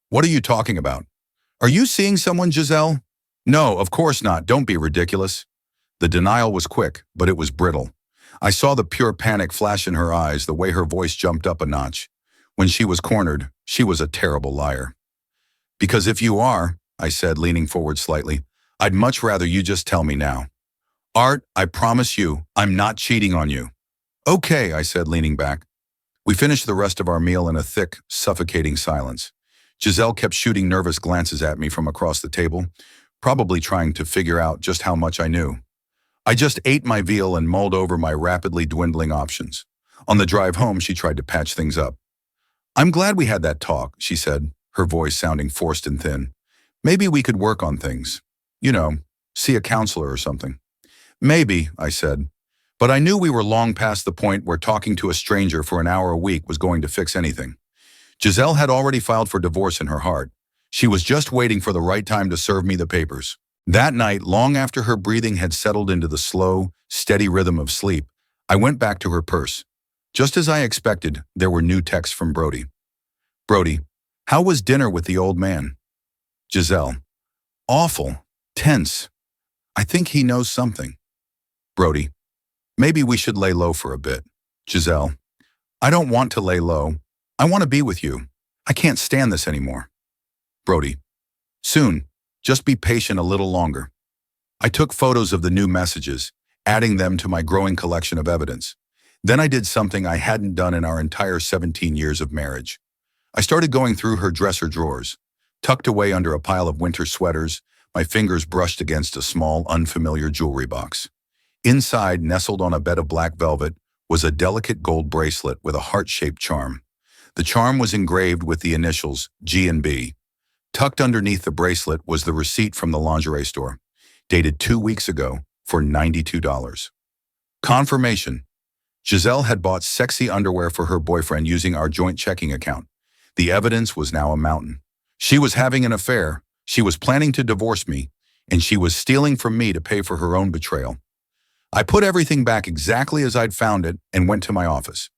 What are you talking about? Are you seeing someone, Gisele? No, of course not. Don't be ridiculous. The denial was quick, but it was brittle. I saw the pure panic flash in her eyes, the way her voice jumped up a notch. When she was cornered, she was a terrible liar. Because if you are, I said, leaning forward slightly, I'd much rather you just tell me now. Art, I promise you, I'm not cheating on you. Okay, I said, leaning back. We finished the rest of our meal in a thick, suffocating silence. Gisele kept shooting nervous glances at me from across the table, probably trying to figure out just how much I knew. I just ate my veal and mulled over my rapidly dwindling options. On the drive home, she tried to patch things up. I'm glad we had that talk, she said, her voice sounding forced and thin. Maybe we could work on things. You know, see a counselor or something. Maybe, I said. But I knew we were long past the point where talking to a stranger for an hour a week was going to fix anything. Gisele had already filed for divorce in her heart. She was just waiting for the right time to serve me the papers. That night, long after her breathing had settled into the slow, steady rhythm of sleep, I went back to her purse. Just as I expected, there were new texts from Brody. Brody, how was dinner with the old man? Gisele, awful, tense. I think he knows something. Brody, maybe we should lay low for a bit. Gisele, I don't want to lay low. I want to be with you. I can't stand this anymore. Brody, soon. Just be patient a little longer. I took photos of the new messages, adding them to my growing collection of evidence. Then I did something I hadn't done in our entire 17 years of marriage. I started going through her dresser drawers. Tucked away under a pile of winter sweaters, my fingers brushed against a small, unfamiliar jewelry box. Inside, nestled on a bed of black velvet, was a delicate gold bracelet with a heart-shaped charm. The charm was engraved with the initials G&B. Tucked underneath the bracelet was the receipt from the lingerie store, dated 2 weeks ago for $92. Confirmation. Gisele had bought sexy underwear for her boyfriend using our joint checking account. The evidence was now a mountain. She was having an affair, she was planning to divorce me, and she was stealing from me to pay for her own betrayal. I put everything back exactly as I'd found it and went to my office.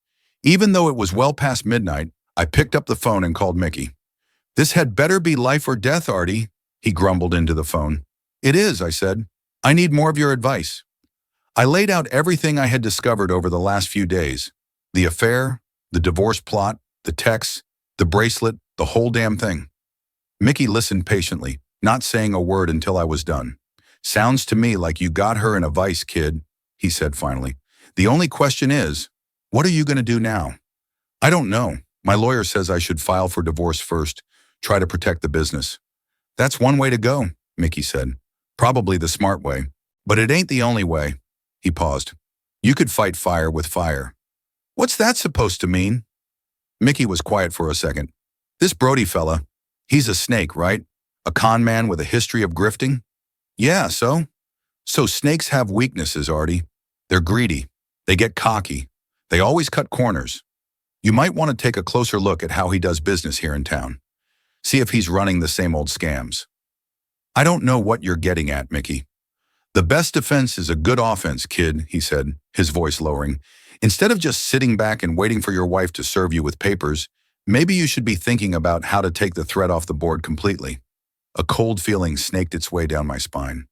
Even though it was well past midnight, I picked up the phone and called Mickey. This had better be life or death, Artie, he grumbled into the phone. It is, I said. I need more of your advice. I laid out everything I had discovered over the last few days. The affair, the divorce plot, the texts, the bracelet, the whole damn thing. Mickey listened patiently, not saying a word until I was done. Sounds to me like you got her in a vice, kid, he said finally. The only question is, what are you going to do now? I don't know. My lawyer says I should file for divorce first, try to protect the business. That's one way to go, Mickey said. Probably the smart way. But it ain't the only way. He paused. You could fight fire with fire. What's that supposed to mean? Mickey was quiet for a second. This Brody fella, he's a snake, right? A con man with a history of grifting? Yeah, so? So snakes have weaknesses, Artie. They're greedy. They get cocky. They always cut corners. You might want to take a closer look at how he does business here in town. See if he's running the same old scams. I don't know what you're getting at, Mickey. The best defense is a good offense, kid, he said, his voice lowering. Instead of just sitting back and waiting for your wife to serve you with papers, maybe you should be thinking about how to take the threat off the board completely. A cold feeling snaked its way down my spine.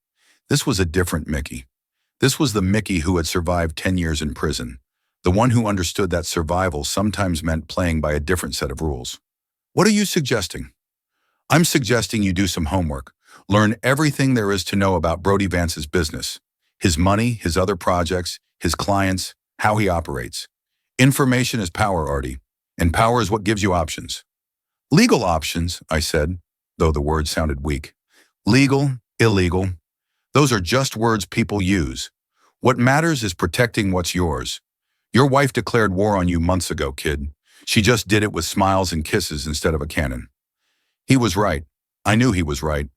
This was a different Mickey. This was the Mickey who had survived 10 years in prison, the one who understood that survival sometimes meant playing by a different set of rules. What are you suggesting? I'm suggesting you do some homework. Learn everything there is to know about Brody Vance's business, his money, his other projects, his clients, how he operates. Information is power, Artie, and power is what gives you options. Legal options, I said, though the word sounded weak. Legal, illegal. Those are just words people use. What matters is protecting what's yours. Your wife declared war on you months ago, kid. She just did it with smiles and kisses instead of a cannon. He was right. I knew he was right.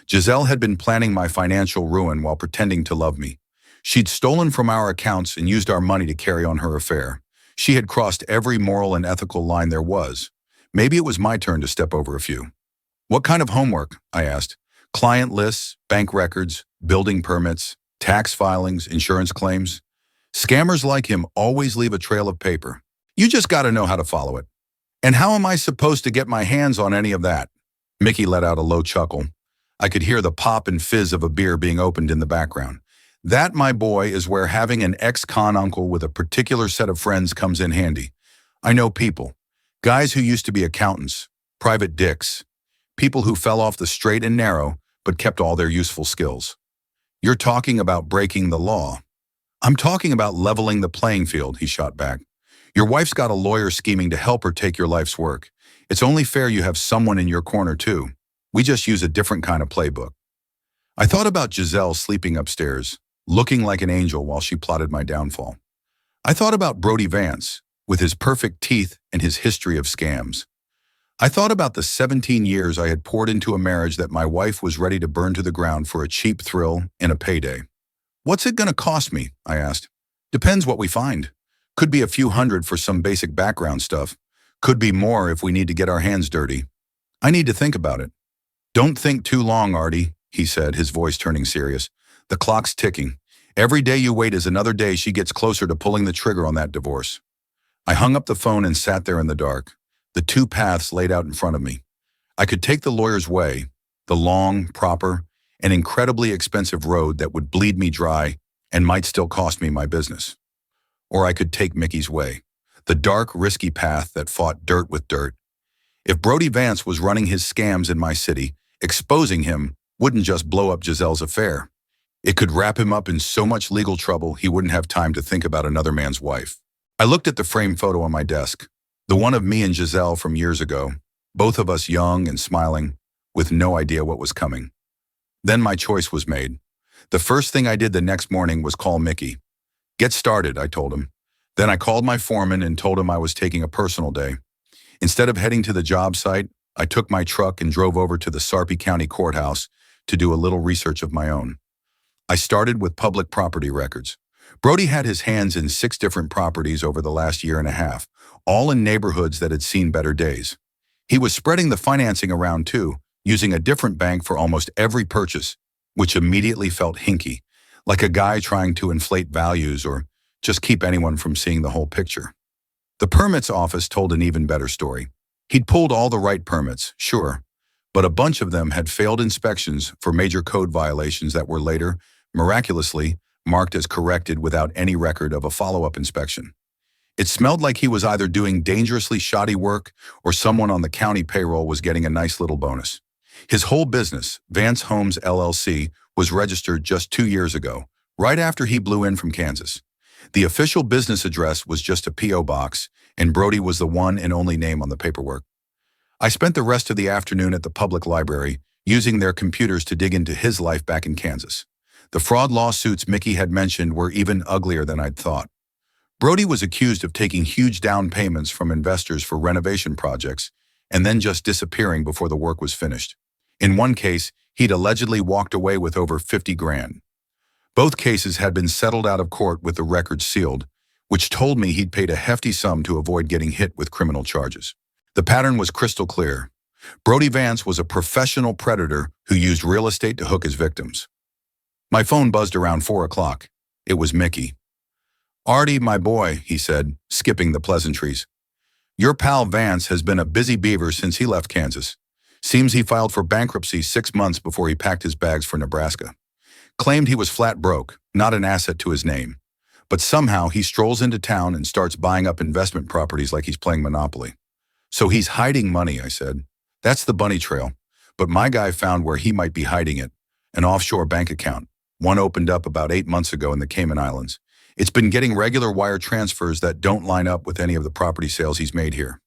Gisele had been planning my financial ruin while pretending to love me. She'd stolen from our accounts and used our money to carry on her affair. She had crossed every moral and ethical line there was. Maybe it was my turn to step over a few. What kind of homework? I asked. Client lists, bank records, building permits, tax filings, insurance claims. Scammers like him always leave a trail of paper. You just got to know how to follow it. And how am I supposed to get my hands on any of that? Mickey let out a low chuckle. I could hear the pop and fizz of a beer being opened in the background. That, my boy, is where having an ex-con uncle with a particular set of friends comes in handy. I know people. Guys who used to be accountants, private dicks, people who fell off the straight and narrow but kept all their useful skills. You're talking about breaking the law. I'm talking about leveling the playing field, he shot back. Your wife's got a lawyer scheming to help her take your life's work. It's only fair you have someone in your corner, too. We just use a different kind of playbook. I thought about Gisele sleeping upstairs, looking like an angel while she plotted my downfall. I thought about Brody Vance, with his perfect teeth and his history of scams. I thought about the 17 years I had poured into a marriage that my wife was ready to burn to the ground for a cheap thrill and a payday. What's it going to cost me? I asked. Depends what we find. Could be a few hundred for some basic background stuff. Could be more if we need to get our hands dirty. I need to think about it. Don't think too long, Artie, he said, his voice turning serious. The clock's ticking. Every day you wait is another day she gets closer to pulling the trigger on that divorce. I hung up the phone and sat there in the dark, the two paths laid out in front of me. I could take the lawyer's way, the long, proper, and incredibly expensive road that would bleed me dry and might still cost me my business. Or I could take Mickey's way, the dark, risky path that fought dirt with dirt. If Brody Vance was running his scams in my city, exposing him wouldn't just blow up Gisele's affair. It could wrap him up in so much legal trouble he wouldn't have time to think about another man's wife. I looked at the framed photo on my desk, the one of me and Gisele from years ago, both of us young and smiling, with no idea what was coming. Then my choice was made. The first thing I did the next morning was call Mickey. Get started, I told him. Then I called my foreman and told him I was taking a personal day. Instead of heading to the job site, I took my truck and drove over to the Sarpy County Courthouse to do a little research of my own. I started with public property records. Brody had his hands in 6 different properties over the last year and a half, all in neighborhoods that had seen better days. He was spreading the financing around too, using a different bank for almost every purchase, which immediately felt hinky, like a guy trying to inflate values or just keep anyone from seeing the whole picture. The permits office told an even better story. He'd pulled all the right permits, sure, but a bunch of them had failed inspections for major code violations that were later, miraculously, marked as corrected without any record of a follow-up inspection. It smelled like he was either doing dangerously shoddy work or someone on the county payroll was getting a nice little bonus. His whole business, Vance Homes LLC, was registered just 2 years ago, right after he blew in from Kansas. The official business address was just a P.O. box, and Brody was the one and only name on the paperwork. I spent the rest of the afternoon at the public library, using their computers to dig into his life back in Kansas. The fraud lawsuits Mickey had mentioned were even uglier than I'd thought. Brody was accused of taking huge down payments from investors for renovation projects and then just disappearing before the work was finished. In one case, he'd allegedly walked away with over 50 grand. Both cases had been settled out of court with the records sealed, which told me he'd paid a hefty sum to avoid getting hit with criminal charges. The pattern was crystal clear. Brody Vance was a professional predator who used real estate to hook his victims. My phone buzzed around 4 o'clock. It was Mickey. "Artie, my boy," he said, skipping the pleasantries. "Your pal Vance has been a busy beaver since he left Kansas. Seems he filed for bankruptcy 6 months before he packed his bags for Nebraska. Claimed he was flat broke, not an asset to his name. But somehow he strolls into town and starts buying up investment properties like he's playing Monopoly. So he's hiding money," I said. "That's the bunny trail. But my guy found where he might be hiding it, an offshore bank account. One opened up about 8 months ago in the Cayman Islands. It's been getting regular wire transfers that don't line up with any of the property sales he's made here.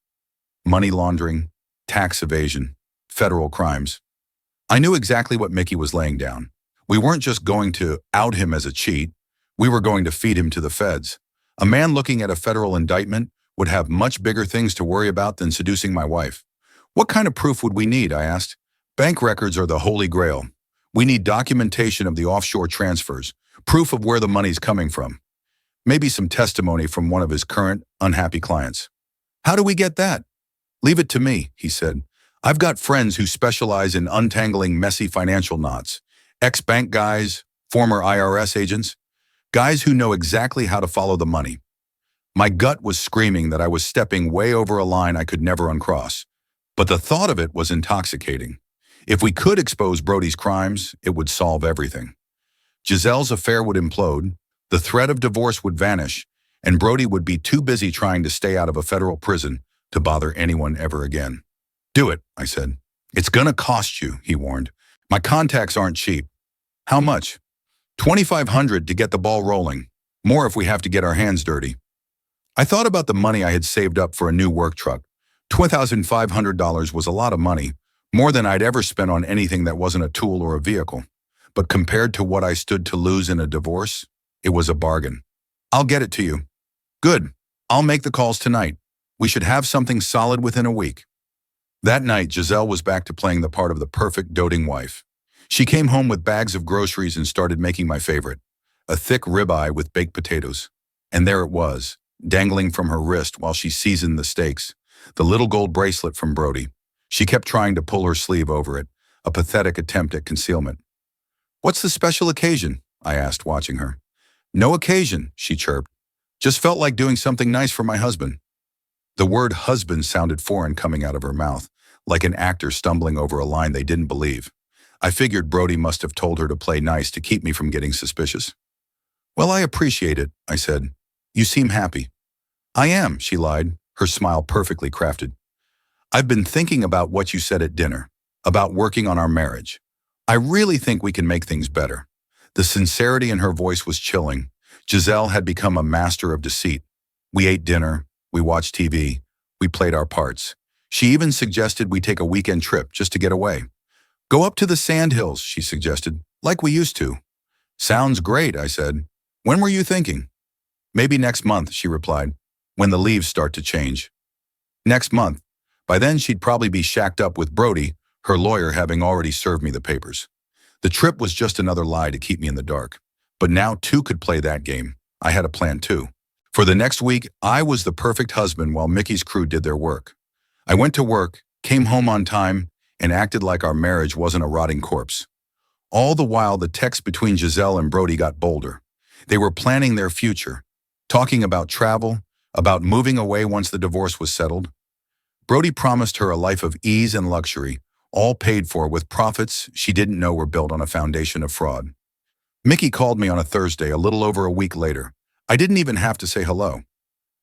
Money laundering, tax evasion, federal crimes." I knew exactly what Mickey was laying down. We weren't just going to out him as a cheat. We were going to feed him to the feds. A man looking at a federal indictment would have much bigger things to worry about than seducing my wife. "What kind of proof would we need?" I asked. "Bank records are the holy grail. We need documentation of the offshore transfers, proof of where the money's coming from. Maybe some testimony from one of his current, unhappy clients." "How do we get that?" "Leave it to me," he said. "I've got friends who specialize in untangling messy financial knots. Ex-bank guys, former IRS agents, guys who know exactly how to follow the money." My gut was screaming that I was stepping way over a line I could never uncross. But the thought of it was intoxicating. If we could expose Brody's crimes, it would solve everything. Gisele's affair would implode, the threat of divorce would vanish, and Brody would be too busy trying to stay out of a federal prison to bother anyone ever again. "Do it," I said. "It's gonna cost you," he warned. "My contacts aren't cheap." "How much?" $2,500 to get the ball rolling. More if we have to get our hands dirty." I thought about the money I had saved up for a new work truck. $2,500 was a lot of money, more than I'd ever spent on anything that wasn't a tool or a vehicle. But compared to what I stood to lose in a divorce, it was a bargain. "I'll get it to you." "Good. I'll make the calls tonight. We should have something solid within a week." That night, Gisele was back to playing the part of the perfect doting wife. She came home with bags of groceries and started making my favorite, a thick ribeye with baked potatoes. And there it was, dangling from her wrist while she seasoned the steaks, the little gold bracelet from Brody. She kept trying to pull her sleeve over it, a pathetic attempt at concealment. "What's the special occasion?" I asked, watching her. "No occasion," she chirped. "Just felt like doing something nice for my husband." The word husband sounded foreign coming out of her mouth, like an actor stumbling over a line they didn't believe. I figured Brody must have told her to play nice to keep me from getting suspicious. "Well, I appreciate it," I said. "You seem happy." "I am," she lied, her smile perfectly crafted. "I've been thinking about what you said at dinner, about working on our marriage. I really think we can make things better." The sincerity in her voice was chilling. Gisele had become a master of deceit. We ate dinner, we watched TV, we played our parts. She even suggested we take a weekend trip just to get away. "Go up to the Sandhills," she suggested, "like we used to." "Sounds great," I said. "When were you thinking?" "Maybe next month," she replied, "when the leaves start to change." Next month. By then she'd probably be shacked up with Brody, her lawyer having already served me the papers. The trip was just another lie to keep me in the dark. But now two could play that game. I had a plan too. For the next week, I was the perfect husband while Mickey's crew did their work. I went to work, came home on time, and acted like our marriage wasn't a rotting corpse. All the while, the texts between Gisele and Brody got bolder. They were planning their future, talking about travel, about moving away once the divorce was settled. Brody promised her a life of ease and luxury, all paid for with profits she didn't know were built on a foundation of fraud. Mickey called me on a Thursday a little over a week later. I didn't even have to say hello.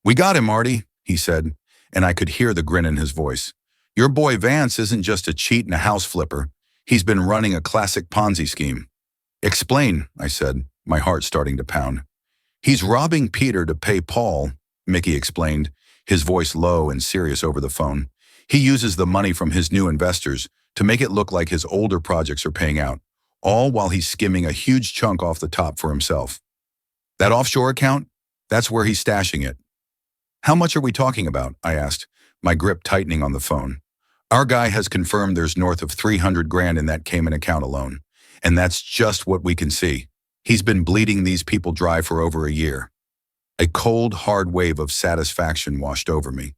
"We got him, Marty," he said, and I could hear the grin in his voice. "Your boy Vance isn't just a cheat and a house flipper. He's been running a classic Ponzi scheme." "Explain," I said, my heart starting to pound. "He's robbing Peter to pay Paul," Mickey explained, his voice low and serious over the phone. "He uses the money from his new investors to make it look like his older projects are paying out, all while he's skimming a huge chunk off the top for himself. That offshore account? That's where he's stashing it." "How much are we talking about?" I asked, my grip tightening on the phone. "Our guy has confirmed there's north of 300 grand in that Cayman account alone, and that's just what we can see. He's been bleeding these people dry for over a year." A cold, hard wave of satisfaction washed over me.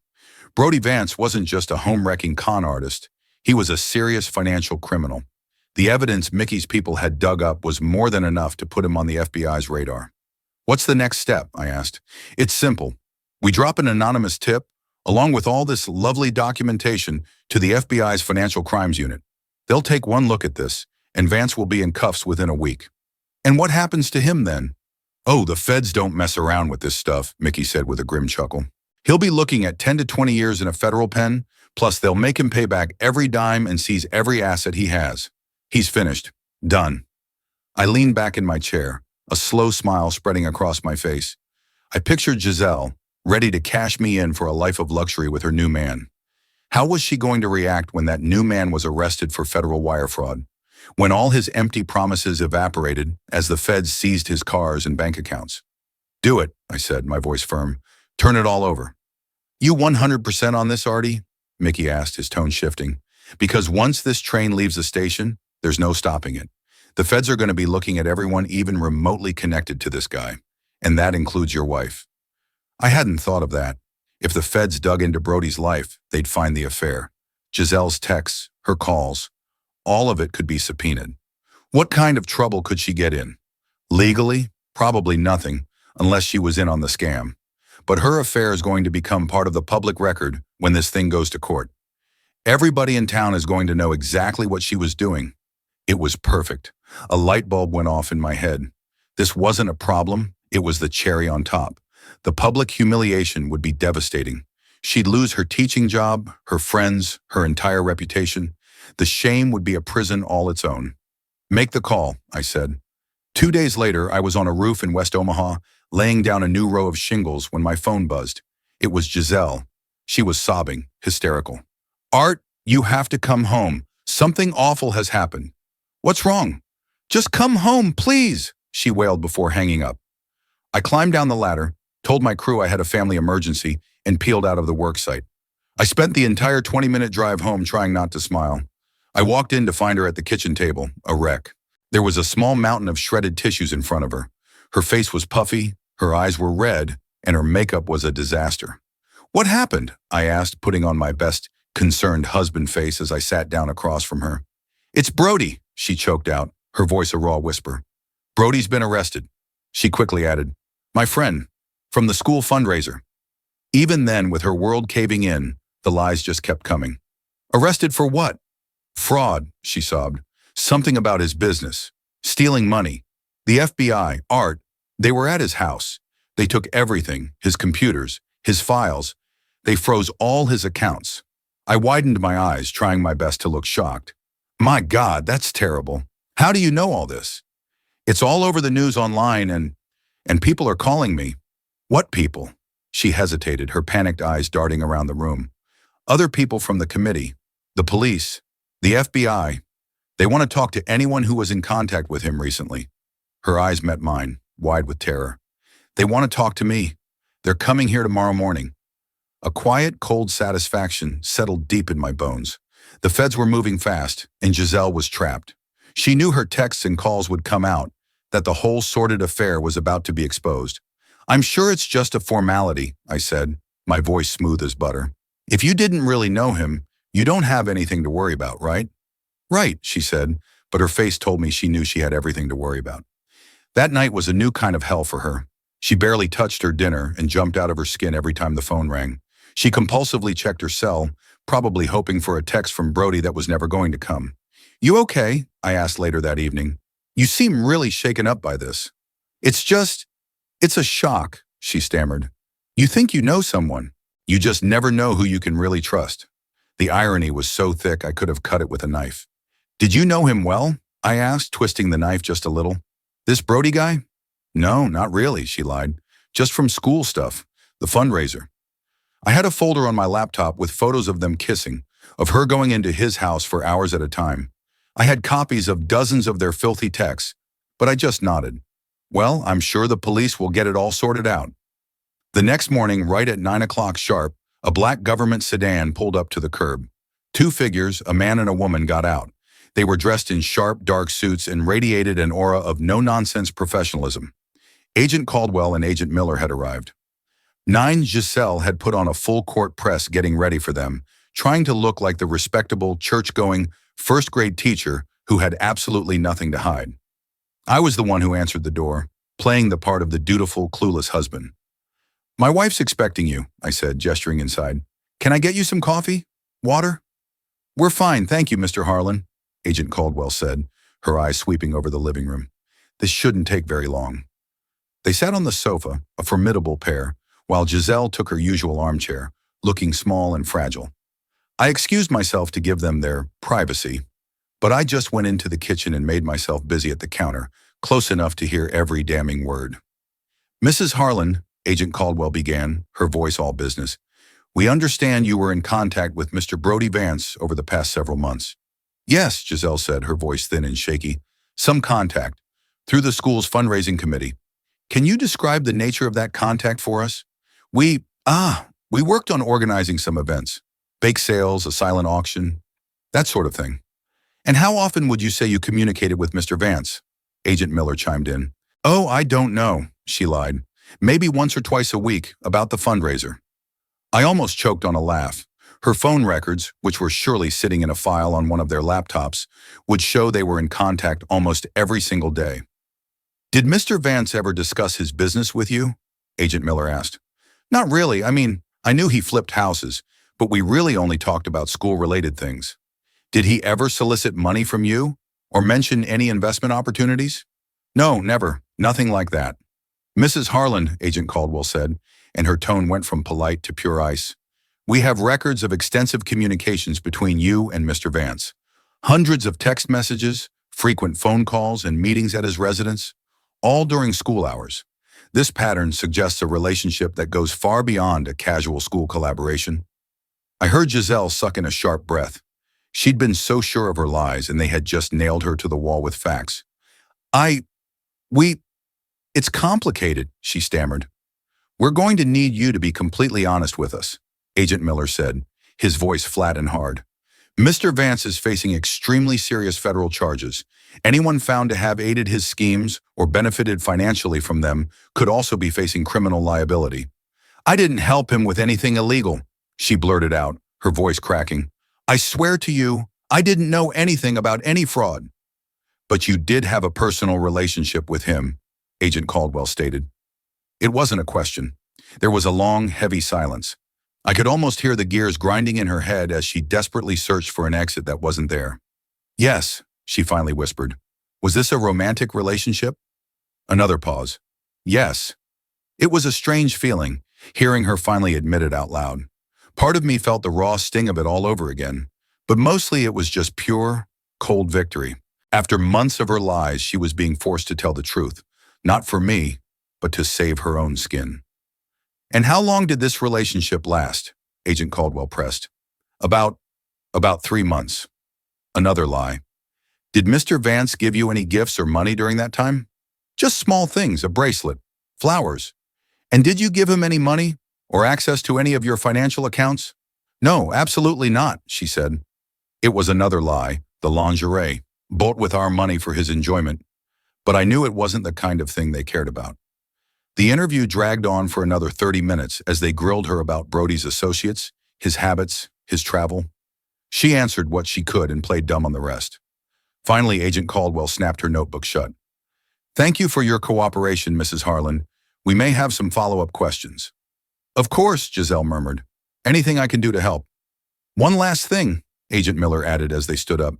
Brody Vance wasn't just a home-wrecking con artist. He was a serious financial criminal. The evidence Mickey's people had dug up was more than enough to put him on the FBI's radar. "What's the next step?" I asked. "It's simple. We drop an anonymous tip, along with all this lovely documentation, to the FBI's Financial Crimes Unit. They'll take one look at this, and Vance will be in cuffs within a week." "And what happens to him then?" "Oh, the feds don't mess around with this stuff," Mickey said with a grim chuckle. "He'll be looking at 10 to 20 years in a federal pen, plus they'll make him pay back every dime and seize every asset he has. He's finished. Done." I leaned back in my chair, a slow smile spreading across my face. I pictured Gisele, ready to cash me in for a life of luxury with her new man. How was she going to react when that new man was arrested for federal wire fraud? When all his empty promises evaporated as the feds seized his cars and bank accounts? "Do it," I said, my voice firm. "Turn it all over." "You 100% on this, Artie?" Mickey asked, his tone shifting. "Because once this train leaves the station, there's no stopping it. The feds are going to be looking at everyone even remotely connected to this guy, and that includes your wife." I hadn't thought of that. If the feds dug into Brody's life, they'd find the affair. Gisele's texts, her calls, all of it could be subpoenaed. What kind of trouble could she get in? Legally, probably nothing, unless she was in on the scam. But her affair is going to become part of the public record when this thing goes to court. Everybody in town is going to know exactly what she was doing. It was perfect. A light bulb went off in my head. This wasn't a problem, it was the cherry on top. The public humiliation would be devastating. She'd lose her teaching job, her friends, her entire reputation. The shame would be a prison all its own. "Make the call," I said. 2 days later, I was on a roof in West Omaha, laying down a new row of shingles when my phone buzzed. It was Gisele. She was sobbing, hysterical. "Art, you have to come home. Something awful has happened." "What's wrong?" "Just come home, please," she wailed before hanging up. I climbed down the ladder, told my crew I had a family emergency, and peeled out of the work site. I spent the entire 20-minute drive home trying not to smile. I walked in to find her at the kitchen table, a wreck. There was a small mountain of shredded tissues in front of her. Her face was puffy, her eyes were red, and her makeup was a disaster. "What happened?" I asked, putting on my best concerned husband face as I sat down across from her. "It's Brody," she choked out, her voice a raw whisper. "Brody's been arrested." She quickly added, "My friend, from the school fundraiser." Even then, with her world caving in, the lies just kept coming. "Arrested for what?" "Fraud," she sobbed. "Something about his business. Stealing money. The FBI, Art, they were at his house. They took everything, his computers, his files. They froze all his accounts." I widened my eyes, trying my best to look shocked. "My God, that's terrible. How do you know all this?" "It's all over the news online and people are calling me." "What people?" She hesitated, her panicked eyes darting around the room. "Other people from the committee, the police, the FBI. They want to talk to anyone who was in contact with him recently." Her eyes met mine, wide with terror. "They want to talk to me. They're coming here tomorrow morning." A quiet, cold satisfaction settled deep in my bones. The feds were moving fast, and Gisele was trapped. She knew her texts and calls would come out, that the whole sordid affair was about to be exposed. "I'm sure it's just a formality," I said, my voice smooth as butter. "If you didn't really know him, you don't have anything to worry about, right?" "Right," she said, but her face told me she knew she had everything to worry about. That night was a new kind of hell for her. She barely touched her dinner and jumped out of her skin every time the phone rang. She compulsively checked her cell, probably hoping for a text from Brody that was never going to come. "You okay?" I asked later that evening. You seem really shaken up by this. It's a shock, she stammered. You think you know someone. You just never know who you can really trust. The irony was so thick I could have cut it with a knife. Did you know him well? I asked, twisting the knife just a little. This Brody guy? No, not really, she lied. Just from school stuff, the fundraiser. I had a folder on my laptop with photos of them kissing, of her going into his house for hours at a time. I had copies of dozens of their filthy texts, but I just nodded. Well, I'm sure the police will get it all sorted out. The next morning, right at 9 o'clock sharp, a black government sedan pulled up to the curb. Two figures, a man and a woman, got out. They were dressed in sharp, dark suits and radiated an aura of no-nonsense professionalism. Agent Caldwell and Agent Miller had arrived. Gisele had put on a full-court press getting ready for them, trying to look like the respectable, church-going, first-grade teacher who had absolutely nothing to hide. I was the one who answered the door, playing the part of the dutiful, clueless husband. My wife's expecting you, I said, gesturing inside. Can I get you some coffee? Water? We're fine, thank you, Mr. Harlan, Agent Caldwell said, her eyes sweeping over the living room. This shouldn't take very long. They sat on the sofa, a formidable pair, while Gisele took her usual armchair, looking small and fragile. I excused myself to give them their privacy, but I just went into the kitchen and made myself busy at the counter, close enough to hear every damning word. Mrs. Harlan, Agent Caldwell began, her voice all business, we understand you were in contact with Mr. Brody Vance over the past several months. Yes, Gisele said, her voice thin and shaky. Some contact, through the school's fundraising committee. Can you describe the nature of that contact for us? We worked on organizing some events. Bake sales, a silent auction, that sort of thing. And how often would you say you communicated with Mr. Vance? Agent Miller chimed in. Oh, I don't know, she lied. Maybe once or twice a week, about the fundraiser. I almost choked on a laugh. Her phone records, which were surely sitting in a file on one of their laptops, would show they were in contact almost every single day. Did Mr. Vance ever discuss his business with you? Agent Miller asked. Not really. I mean, I knew he flipped houses, but we really only talked about school-related things. Did he ever solicit money from you or mention any investment opportunities? No, never. Nothing like that. Mrs. Harlan, Agent Caldwell said, and her tone went from polite to pure ice. We have records of extensive communications between you and Mr. Vance. Hundreds of text messages, frequent phone calls, and meetings at his residence, all during school hours. This pattern suggests a relationship that goes far beyond a casual school collaboration. I heard Gisele suck in a sharp breath. She'd been so sure of her lies, and they had just nailed her to the wall with facts. It's complicated, she stammered. We're going to need you to be completely honest with us, Agent Miller said, his voice flat and hard. Mr. Vance is facing extremely serious federal charges. Anyone found to have aided his schemes or benefited financially from them could also be facing criminal liability. I didn't help him with anything illegal, she blurted out, her voice cracking. I swear to you, I didn't know anything about any fraud. But you did have a personal relationship with him, Agent Caldwell stated. It wasn't a question. There was a long, heavy silence. I could almost hear the gears grinding in her head as she desperately searched for an exit that wasn't there. Yes, she finally whispered. Was this a romantic relationship? Another pause. Yes. It was a strange feeling, hearing her finally admit it out loud. Part of me felt the raw sting of it all over again, but mostly it was just pure, cold victory. After months of her lies, she was being forced to tell the truth, not for me, but to save her own skin. And how long did this relationship last? Agent Caldwell pressed. About 3 months. Another lie. Did Mr. Vance give you any gifts or money during that time? Just small things, a bracelet, flowers. And did you give him any money or access to any of your financial accounts? No, absolutely not, she said. It was another lie, the lingerie, bought with our money for his enjoyment. But I knew it wasn't the kind of thing they cared about. The interview dragged on for another 30 minutes as they grilled her about Brody's associates, his habits, his travel. She answered what she could and played dumb on the rest. Finally, Agent Caldwell snapped her notebook shut. Thank you for your cooperation, Mrs. Harlan. We may have some follow-up questions. Of course, Gisele murmured. Anything I can do to help. One last thing, Agent Miller added as they stood up.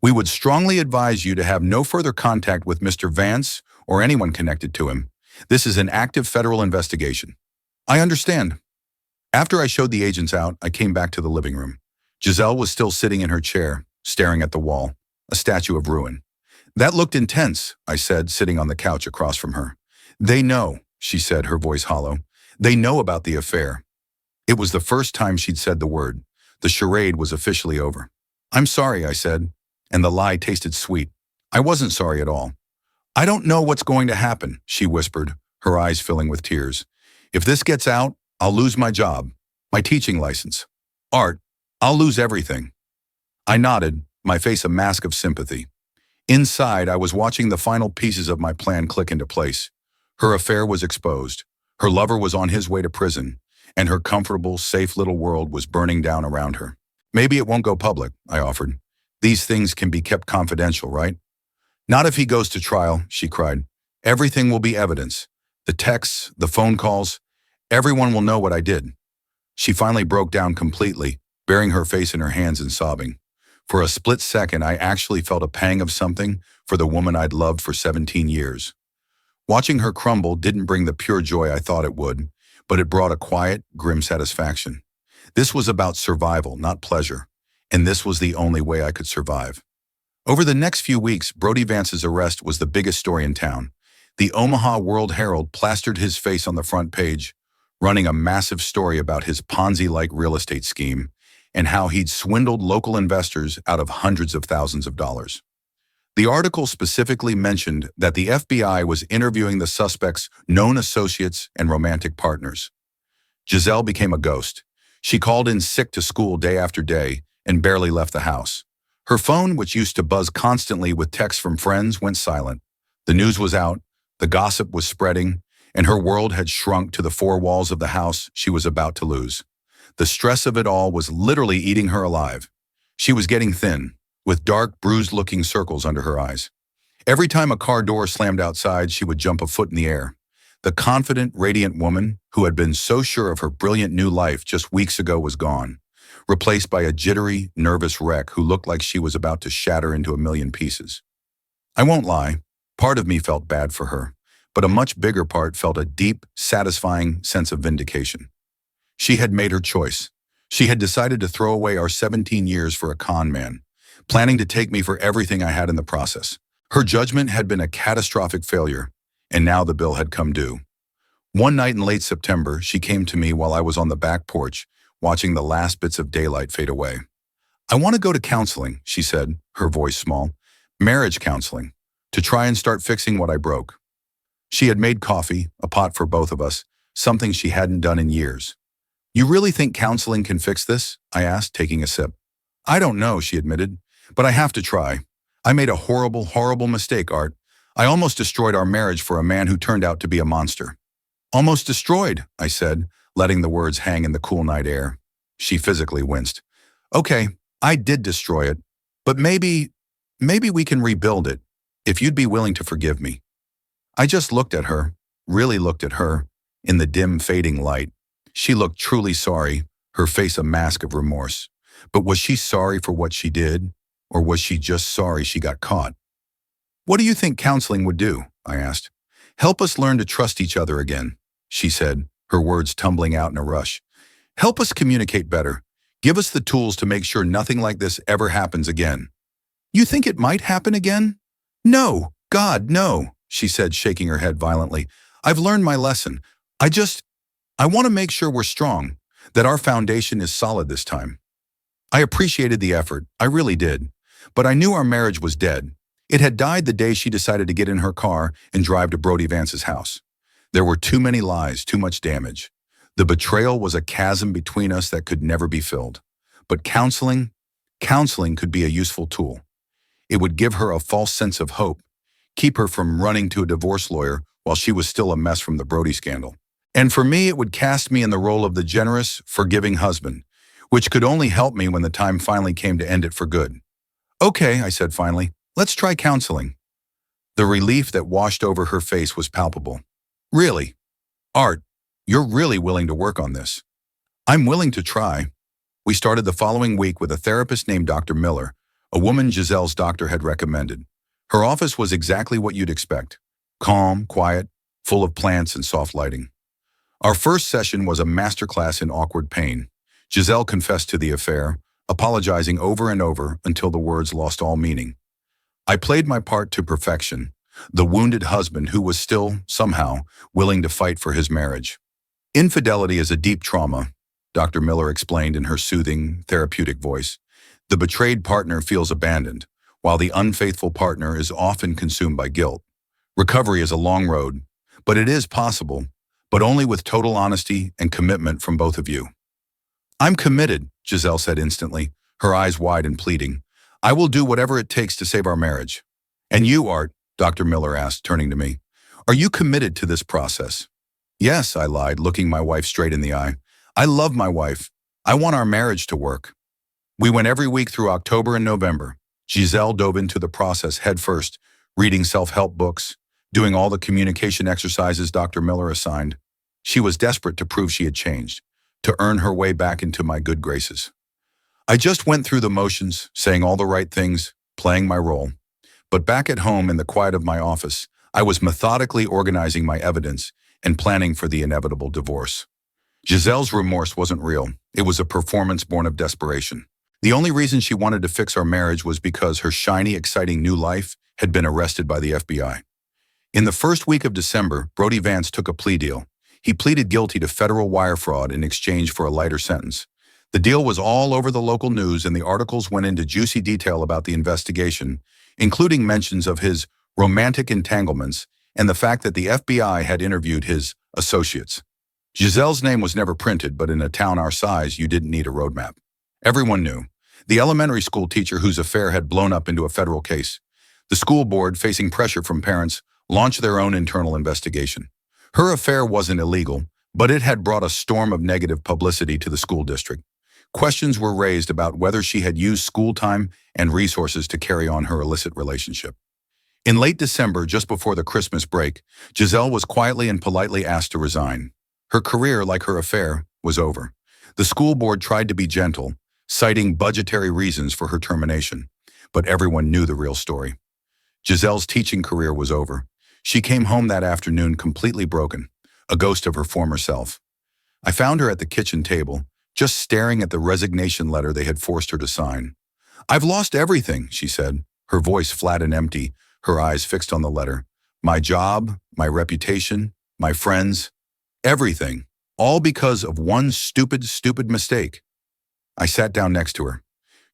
We would strongly advise you to have no further contact with Mr. Vance or anyone connected to him. This is an active federal investigation. I understand. After I showed the agents out, I came back to the living room. Gisele was still sitting in her chair, staring at the wall, a statue of ruin. That looked intense, I said, sitting on the couch across from her. They know, she said, her voice hollow. They know about the affair. It was the first time she'd said the word. The charade was officially over. I'm sorry, I said, and the lie tasted sweet. I wasn't sorry at all. I don't know what's going to happen, she whispered, her eyes filling with tears. If this gets out, I'll lose my job, my teaching license. Art, I'll lose everything. I nodded, my face a mask of sympathy. Inside, I was watching the final pieces of my plan click into place. Her affair was exposed. Her lover was on his way to prison, and her comfortable, safe little world was burning down around her. Maybe it won't go public, I offered. These things can be kept confidential, right? Not if he goes to trial, she cried. Everything will be evidence. The texts, the phone calls, everyone will know what I did. She finally broke down completely, burying her face in her hands and sobbing. For a split second, I actually felt a pang of something for the woman I'd loved for 17 years. Watching her crumble didn't bring the pure joy I thought it would, but it brought a quiet, grim satisfaction. This was about survival, not pleasure, and this was the only way I could survive. Over the next few weeks, Brody Vance's arrest was the biggest story in town. The Omaha World Herald plastered his face on the front page, running a massive story about his Ponzi-like real estate scheme and how he'd swindled local investors out of hundreds of thousands of dollars. The article specifically mentioned that the FBI was interviewing the suspect's known associates and romantic partners. Gisele became a ghost. She called in sick to school day after day and barely left the house. Her phone, which used to buzz constantly with texts from friends, went silent. The news was out, the gossip was spreading, and her world had shrunk to the four walls of the house she was about to lose. The stress of it all was literally eating her alive. She was getting thin, with dark, bruised-looking circles under her eyes. Every time a car door slammed outside, she would jump a foot in the air. The confident, radiant woman who had been so sure of her brilliant new life just weeks ago was gone, replaced by a jittery, nervous wreck who looked like she was about to shatter into a million pieces. I won't lie, part of me felt bad for her, but a much bigger part felt a deep, satisfying sense of vindication. She had made her choice. She had decided to throw away our 17 years for a con man, planning to take me for everything I had in the process. Her judgment had been a catastrophic failure, and now the bill had come due. One night in late September, she came to me while I was on the back porch, watching the last bits of daylight fade away. I want to go to counseling, she said, her voice small. Marriage counseling, to try and start fixing what I broke. She had made coffee, a pot for both of us, something she hadn't done in years. You really think counseling can fix this? I asked, taking a sip. I don't know, she admitted, but I have to try. I made a horrible, horrible mistake, Art. I almost destroyed our marriage for a man who turned out to be a monster. Almost destroyed, I said, letting the words hang in the cool night air. She physically winced. Okay, I did destroy it, but maybe we can rebuild it, if you'd be willing to forgive me. I just looked at her, really looked at her, in the dim fading light. She looked truly sorry, her face a mask of remorse. But was she sorry for what she did, or was she just sorry she got caught? What do you think counseling would do? I asked. Help us learn to trust each other again, she said, her words tumbling out in a rush. Help us communicate better. Give us the tools to make sure nothing like this ever happens again. You think it might happen again? No, God, no, she said, shaking her head violently. I've learned my lesson. I want to make sure we're strong, that our foundation is solid this time. I appreciated the effort, I really did, but I knew our marriage was dead. It had died the day she decided to get in her car and drive to Brody Vance's house. There were too many lies, too much damage. The betrayal was a chasm between us that could never be filled. But counseling could be a useful tool. It would give her a false sense of hope, keep her from running to a divorce lawyer while she was still a mess from the Brody scandal. And for me, it would cast me in the role of the generous, forgiving husband, which could only help me when the time finally came to end it for good. Okay, I said finally, let's try counseling. The relief that washed over her face was palpable. Really? Art, you're really willing to work on this? I'm willing to try. We started the following week with a therapist named Dr. Miller, a woman Gisele's doctor had recommended. Her office was exactly what you'd expect. Calm, quiet, full of plants and soft lighting. Our first session was a masterclass in awkward pain. Gisele confessed to the affair, apologizing over and over until the words lost all meaning. I played my part to perfection, the wounded husband who was still, somehow, willing to fight for his marriage. Infidelity is a deep trauma, Dr. Miller explained in her soothing, therapeutic voice. The betrayed partner feels abandoned, while the unfaithful partner is often consumed by guilt. Recovery is a long road, but it is possible, but only with total honesty and commitment from both of you. I'm committed, Gisele said instantly, her eyes wide and pleading. I will do whatever it takes to save our marriage. And you, Art, Dr. Miller asked, turning to me. Are you committed to this process? Yes, I lied, looking my wife straight in the eye. I love my wife. I want our marriage to work. We went every week through October and November. Gisele dove into the process headfirst, reading self-help books, doing all the communication exercises Dr. Miller assigned. She was desperate to prove she had changed, to earn her way back into my good graces. I just went through the motions, saying all the right things, playing my role. But back at home in the quiet of my office, I was methodically organizing my evidence and planning for the inevitable divorce. Gisele's remorse wasn't real. It was a performance born of desperation. The only reason she wanted to fix our marriage was because her shiny, exciting new life had been arrested by the FBI. In the first week of December, Brody Vance took a plea deal. He pleaded guilty to federal wire fraud in exchange for a lighter sentence. The deal was all over the local news, and the articles went into juicy detail about the investigation, including mentions of his romantic entanglements and the fact that the FBI had interviewed his associates. Gisele's name was never printed, but in a town our size, you didn't need a roadmap. Everyone knew. The elementary school teacher whose affair had blown up into a federal case. The school board, facing pressure from parents, launched their own internal investigation. Her affair wasn't illegal, but it had brought a storm of negative publicity to the school district. Questions were raised about whether she had used school time and resources to carry on her illicit relationship. In late December, just before the Christmas break, Gisele was quietly and politely asked to resign. Her career, like her affair, was over. The school board tried to be gentle, citing budgetary reasons for her termination, but everyone knew the real story. Gisele's teaching career was over. She came home that afternoon completely broken, a ghost of her former self. I found her at the kitchen table, just staring at the resignation letter they had forced her to sign. I've lost everything, she said, her voice flat and empty, her eyes fixed on the letter. My job, my reputation, my friends, everything, all because of one stupid mistake. I sat down next to her.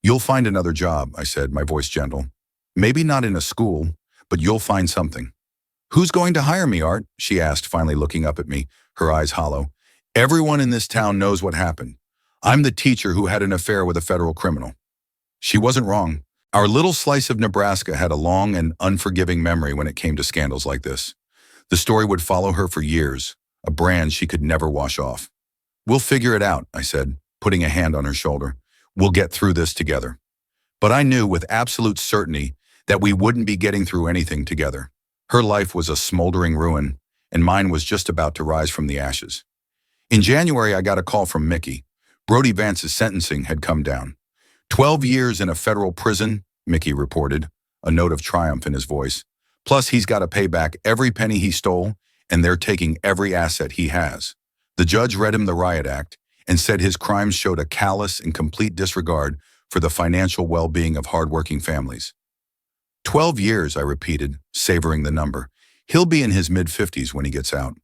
You'll find another job, I said, my voice gentle. Maybe not in a school, but you'll find something. Who's going to hire me, Art? She asked, finally looking up at me, her eyes hollow. Everyone in this town knows what happened. I'm the teacher who had an affair with a federal criminal. She wasn't wrong. Our little slice of Nebraska had a long and unforgiving memory when it came to scandals like this. The story would follow her for years, a brand she could never wash off. We'll figure it out, I said, putting a hand on her shoulder. We'll get through this together. But I knew with absolute certainty that we wouldn't be getting through anything together. Her life was a smoldering ruin, and mine was just about to rise from the ashes. In January, I got a call from Mickey. Brody Vance's sentencing had come down. 12 years in a federal prison, Mickey reported, a note of triumph in his voice. Plus, he's got to pay back every penny he stole, and they're taking every asset he has. The judge read him the Riot Act and said his crimes showed a callous and complete disregard for the financial well-being of hardworking families. 12 years, I repeated, savoring the number. He'll be in his mid-50s when he gets out.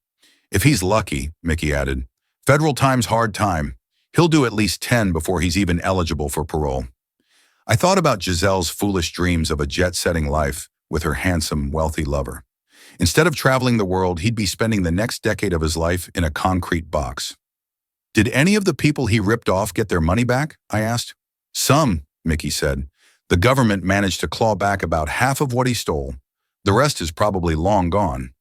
If he's lucky, Mickey added. Federal time's hard time. He'll do at least 10 before he's even eligible for parole. I thought about Gisele's foolish dreams of a jet-setting life with her handsome, wealthy lover. Instead of traveling the world, he'd be spending the next decade of his life in a concrete box. Did any of the people he ripped off get their money back? I asked. Some, Mickey said. The government managed to claw back about half of what he stole. The rest is probably long gone.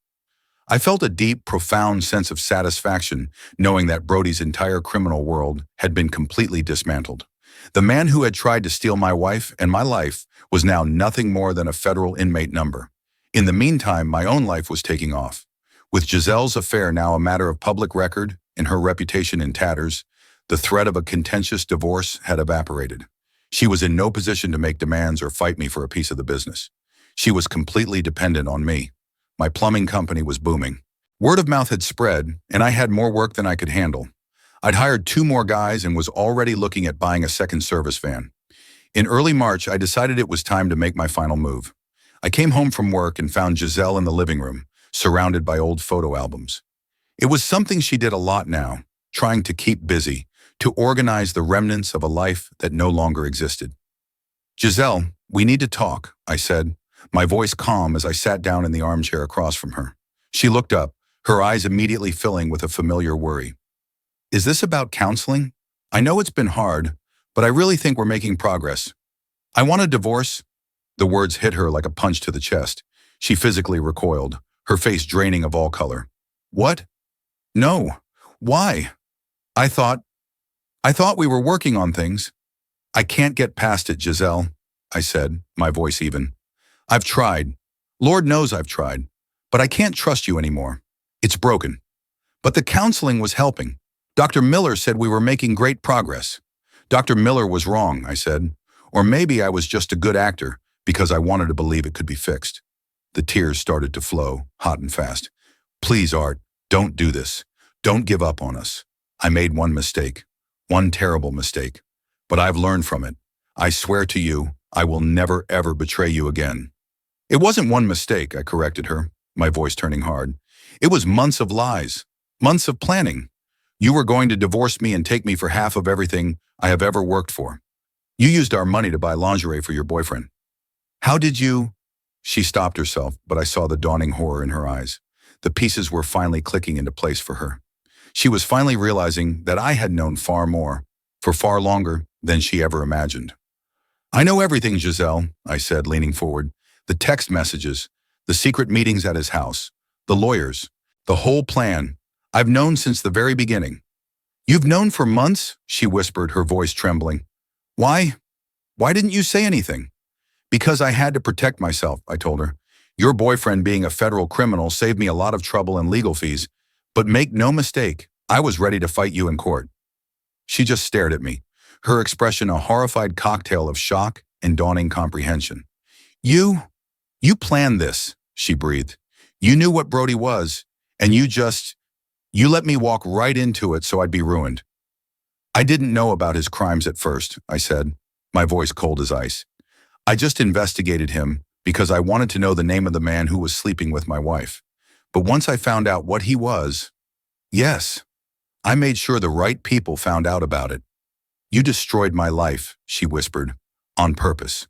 I felt a deep, profound sense of satisfaction knowing that Brody's entire criminal world had been completely dismantled. The man who had tried to steal my wife and my life was now nothing more than a federal inmate number. In the meantime, my own life was taking off. With Gisele's affair now a matter of public record and her reputation in tatters, the threat of a contentious divorce had evaporated. She was in no position to make demands or fight me for a piece of the business. She was completely dependent on me. My plumbing company was booming. Word of mouth had spread, and I had more work than I could handle. I'd hired 2 more guys and was already looking at buying a second service van. In early March, I decided it was time to make my final move. I came home from work and found Gisele in the living room, surrounded by old photo albums. It was something she did a lot now, trying to keep busy, to organize the remnants of a life that no longer existed. "Gisele, we need to talk," I said, my voice calm as I sat down in the armchair across from her. She looked up, her eyes immediately filling with a familiar worry. "Is this about counseling? I know it's been hard, but I really think we're making progress. I want a divorce." The words hit her like a punch to the chest. She physically recoiled, her face draining of all color. "What? No. Why? I thought we were working on things." "I can't get past it, Gisele," I said, my voice even. "I've tried. Lord knows I've tried. But I can't trust you anymore. It's broken." "But the counseling was helping. Dr. Miller said we were making great progress." "Dr. Miller was wrong," I said. "Or maybe I was just a good actor because I wanted to believe it could be fixed." The tears started to flow, hot and fast. "Please, Art, don't do this. Don't give up on us. I made one mistake. One terrible mistake. But I've learned from it. I swear to you, I will never ever betray you again." "It wasn't one mistake," I corrected her, my voice turning hard. "It was months of lies, months of planning. You were going to divorce me and take me for half of everything I have ever worked for. You used our money to buy lingerie for your boyfriend. How did you—" She stopped herself, but I saw the dawning horror in her eyes. The pieces were finally clicking into place for her. She was finally realizing that I had known far more, for far longer than she ever imagined. "I know everything, Gisele," I said, leaning forward. "The text messages, the secret meetings at his house, the lawyers, the whole plan. I've known since the very beginning." "You've known for months?" she whispered, her voice trembling. Why didn't you say anything?" "Because I had to protect myself," I told her. "Your boyfriend being a federal criminal saved me a lot of trouble and legal fees. But make no mistake, I was ready to fight you in court." She just stared at me, her expression a horrified cocktail of shock and dawning comprehension. You planned this," she breathed. "You knew what Brody was, and you let me walk right into it so I'd be ruined." "I didn't know about his crimes at first," I said, my voice cold as ice. "I just investigated him because I wanted to know the name of the man who was sleeping with my wife. But once I found out what he was, yes, I made sure the right people found out about it." "You destroyed my life," she whispered, "on purpose."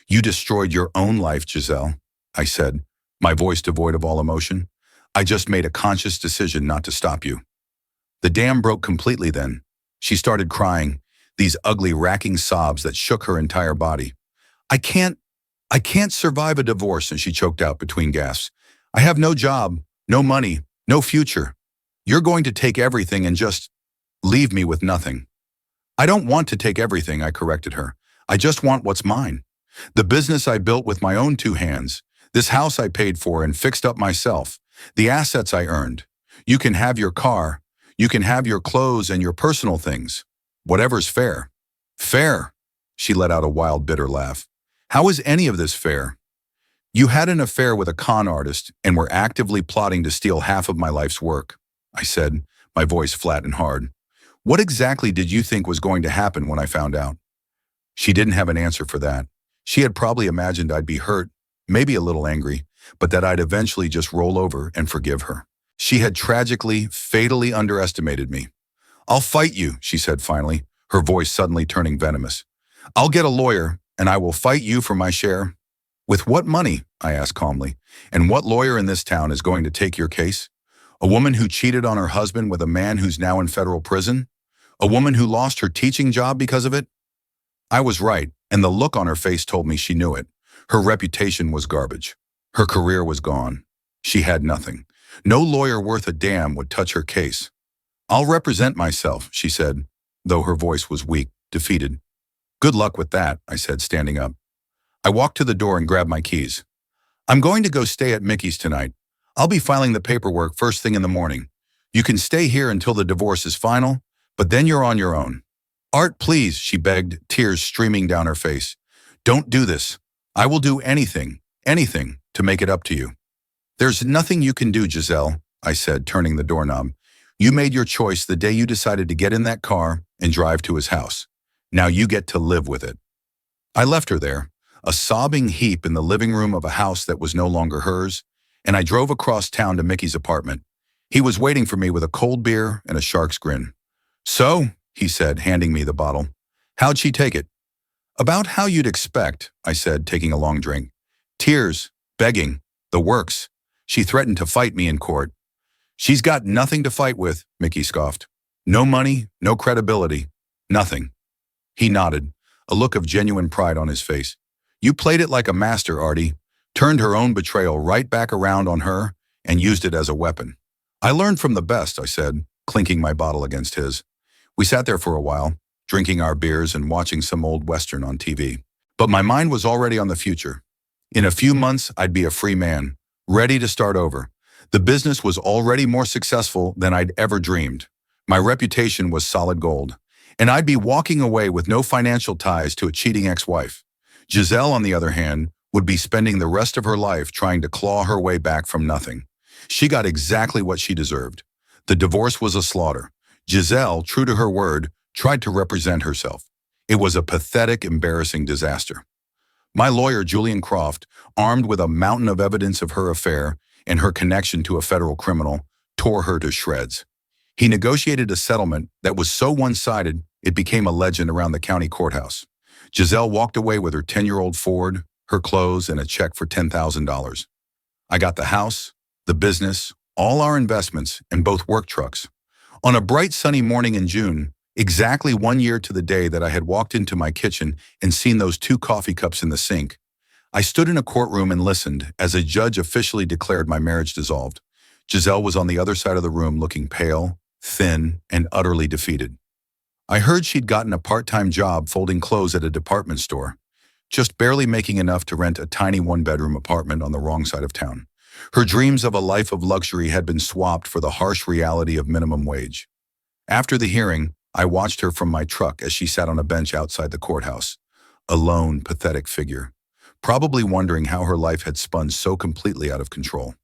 "You destroyed your own life, Gisele," I said, my voice devoid of all emotion. "I just made a conscious decision not to stop you." The dam broke completely then. She started crying, these ugly, racking sobs that shook her entire body. I can't survive a divorce," and she choked out between gasps. "I have no job, no money, no future. You're going to take everything and just leave me with nothing." "I don't want to take everything," I corrected her. "I just want what's mine. The business I built with my own 2 hands, this house I paid for and fixed up myself, the assets I earned. You can have your car, you can have your clothes and your personal things. Whatever's fair." "Fair?" She let out a wild, bitter laugh. "How is any of this fair? You had an affair with a con artist and were actively plotting to steal half of my life's work," I said, my voice flat and hard. "What exactly did you think was going to happen when I found out?" She didn't have an answer for that. She had probably imagined I'd be hurt, maybe a little angry, but that I'd eventually just roll over and forgive her. She had tragically, fatally underestimated me. "I'll fight you," she said finally, her voice suddenly turning venomous. "I'll get a lawyer, and I will fight you for my share." "With what money?" I asked calmly. "And what lawyer in this town is going to take your case? A woman who cheated on her husband with a man who's now in federal prison? A woman who lost her teaching job because of it?" I was right, and the look on her face told me she knew it. Her reputation was garbage. Her career was gone. She had nothing. No lawyer worth a damn would touch her case. "I'll represent myself," she said, though her voice was weak, defeated. "Good luck with that," I said, standing up. I walked to the door and grabbed my keys. "I'm going to go stay at Mickey's tonight. I'll be filing the paperwork first thing in the morning. You can stay here until the divorce is final, but then you're on your own." Art, please, she begged, tears streaming down her face. Don't do this. I will do anything, anything, to make it up to you. There's nothing you can do, Gisele, I said, turning the doorknob. You made your choice the day you decided to get in that car and drive to his house. Now you get to live with it. I left her there, a sobbing heap in the living room of a house that was no longer hers, and I drove across town to Mickey's apartment. He was waiting for me with a cold beer and a shark's grin. So, he said, handing me the bottle. How'd she take it? About how you'd expect, I said, taking a long drink. Tears, begging, the works. She threatened to fight me in court. She's got nothing to fight with, Mickey scoffed. No money, no credibility, nothing. He nodded, a look of genuine pride on his face. You played it like a master, Artie. Turned her own betrayal right back around on her and used it as a weapon. I learned from the best, I said, clinking my bottle against his. We sat there for a while, drinking our beers and watching some old Western on TV. But my mind was already on the future. In a few months, I'd be a free man, ready to start over. The business was already more successful than I'd ever dreamed. My reputation was solid gold, and I'd be walking away with no financial ties to a cheating ex-wife. Gisele, on the other hand, would be spending the rest of her life trying to claw her way back from nothing. She got exactly what she deserved. The divorce was a slaughter. Gisele, true to her word, tried to represent herself. It was a pathetic, embarrassing disaster. My lawyer, Julian Croft, armed with a mountain of evidence of her affair and her connection to a federal criminal, tore her to shreds. He negotiated a settlement that was so one-sided it became a legend around the county courthouse. Gisele walked away with her 10-year-old Ford, her clothes, and a check for $10,000. I got the house, the business, all our investments, and both work trucks. On a bright sunny morning in June, exactly 1 year to the day that I had walked into my kitchen and seen those 2 coffee cups in the sink, I stood in a courtroom and listened as a judge officially declared my marriage dissolved. Gisele was on the other side of the room looking pale, thin, and utterly defeated. I heard she'd gotten a part-time job folding clothes at a department store, just barely making enough to rent a tiny 1-bedroom apartment on the wrong side of town. Her dreams of a life of luxury had been swapped for the harsh reality of minimum wage. After the hearing, I watched her from my truck as she sat on a bench outside the courthouse, a lone, pathetic figure, probably wondering how her life had spun so completely out of control.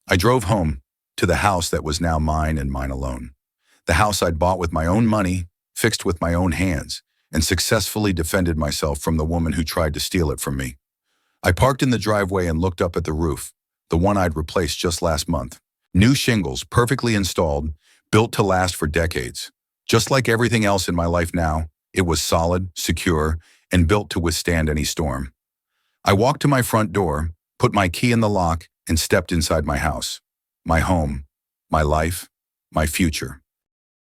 I drove home, to the house that was now mine and mine alone. The house I'd bought with my own money, fixed with my own hands, and successfully defended myself from the woman who tried to steal it from me. I parked in the driveway and looked up at the roof, the one I'd replaced just last month. New shingles, perfectly installed, built to last for decades. Just like everything else in my life now, it was solid, secure, and built to withstand any storm. I walked to my front door, put my key in the lock, and stepped inside my house. My home, my life, my future.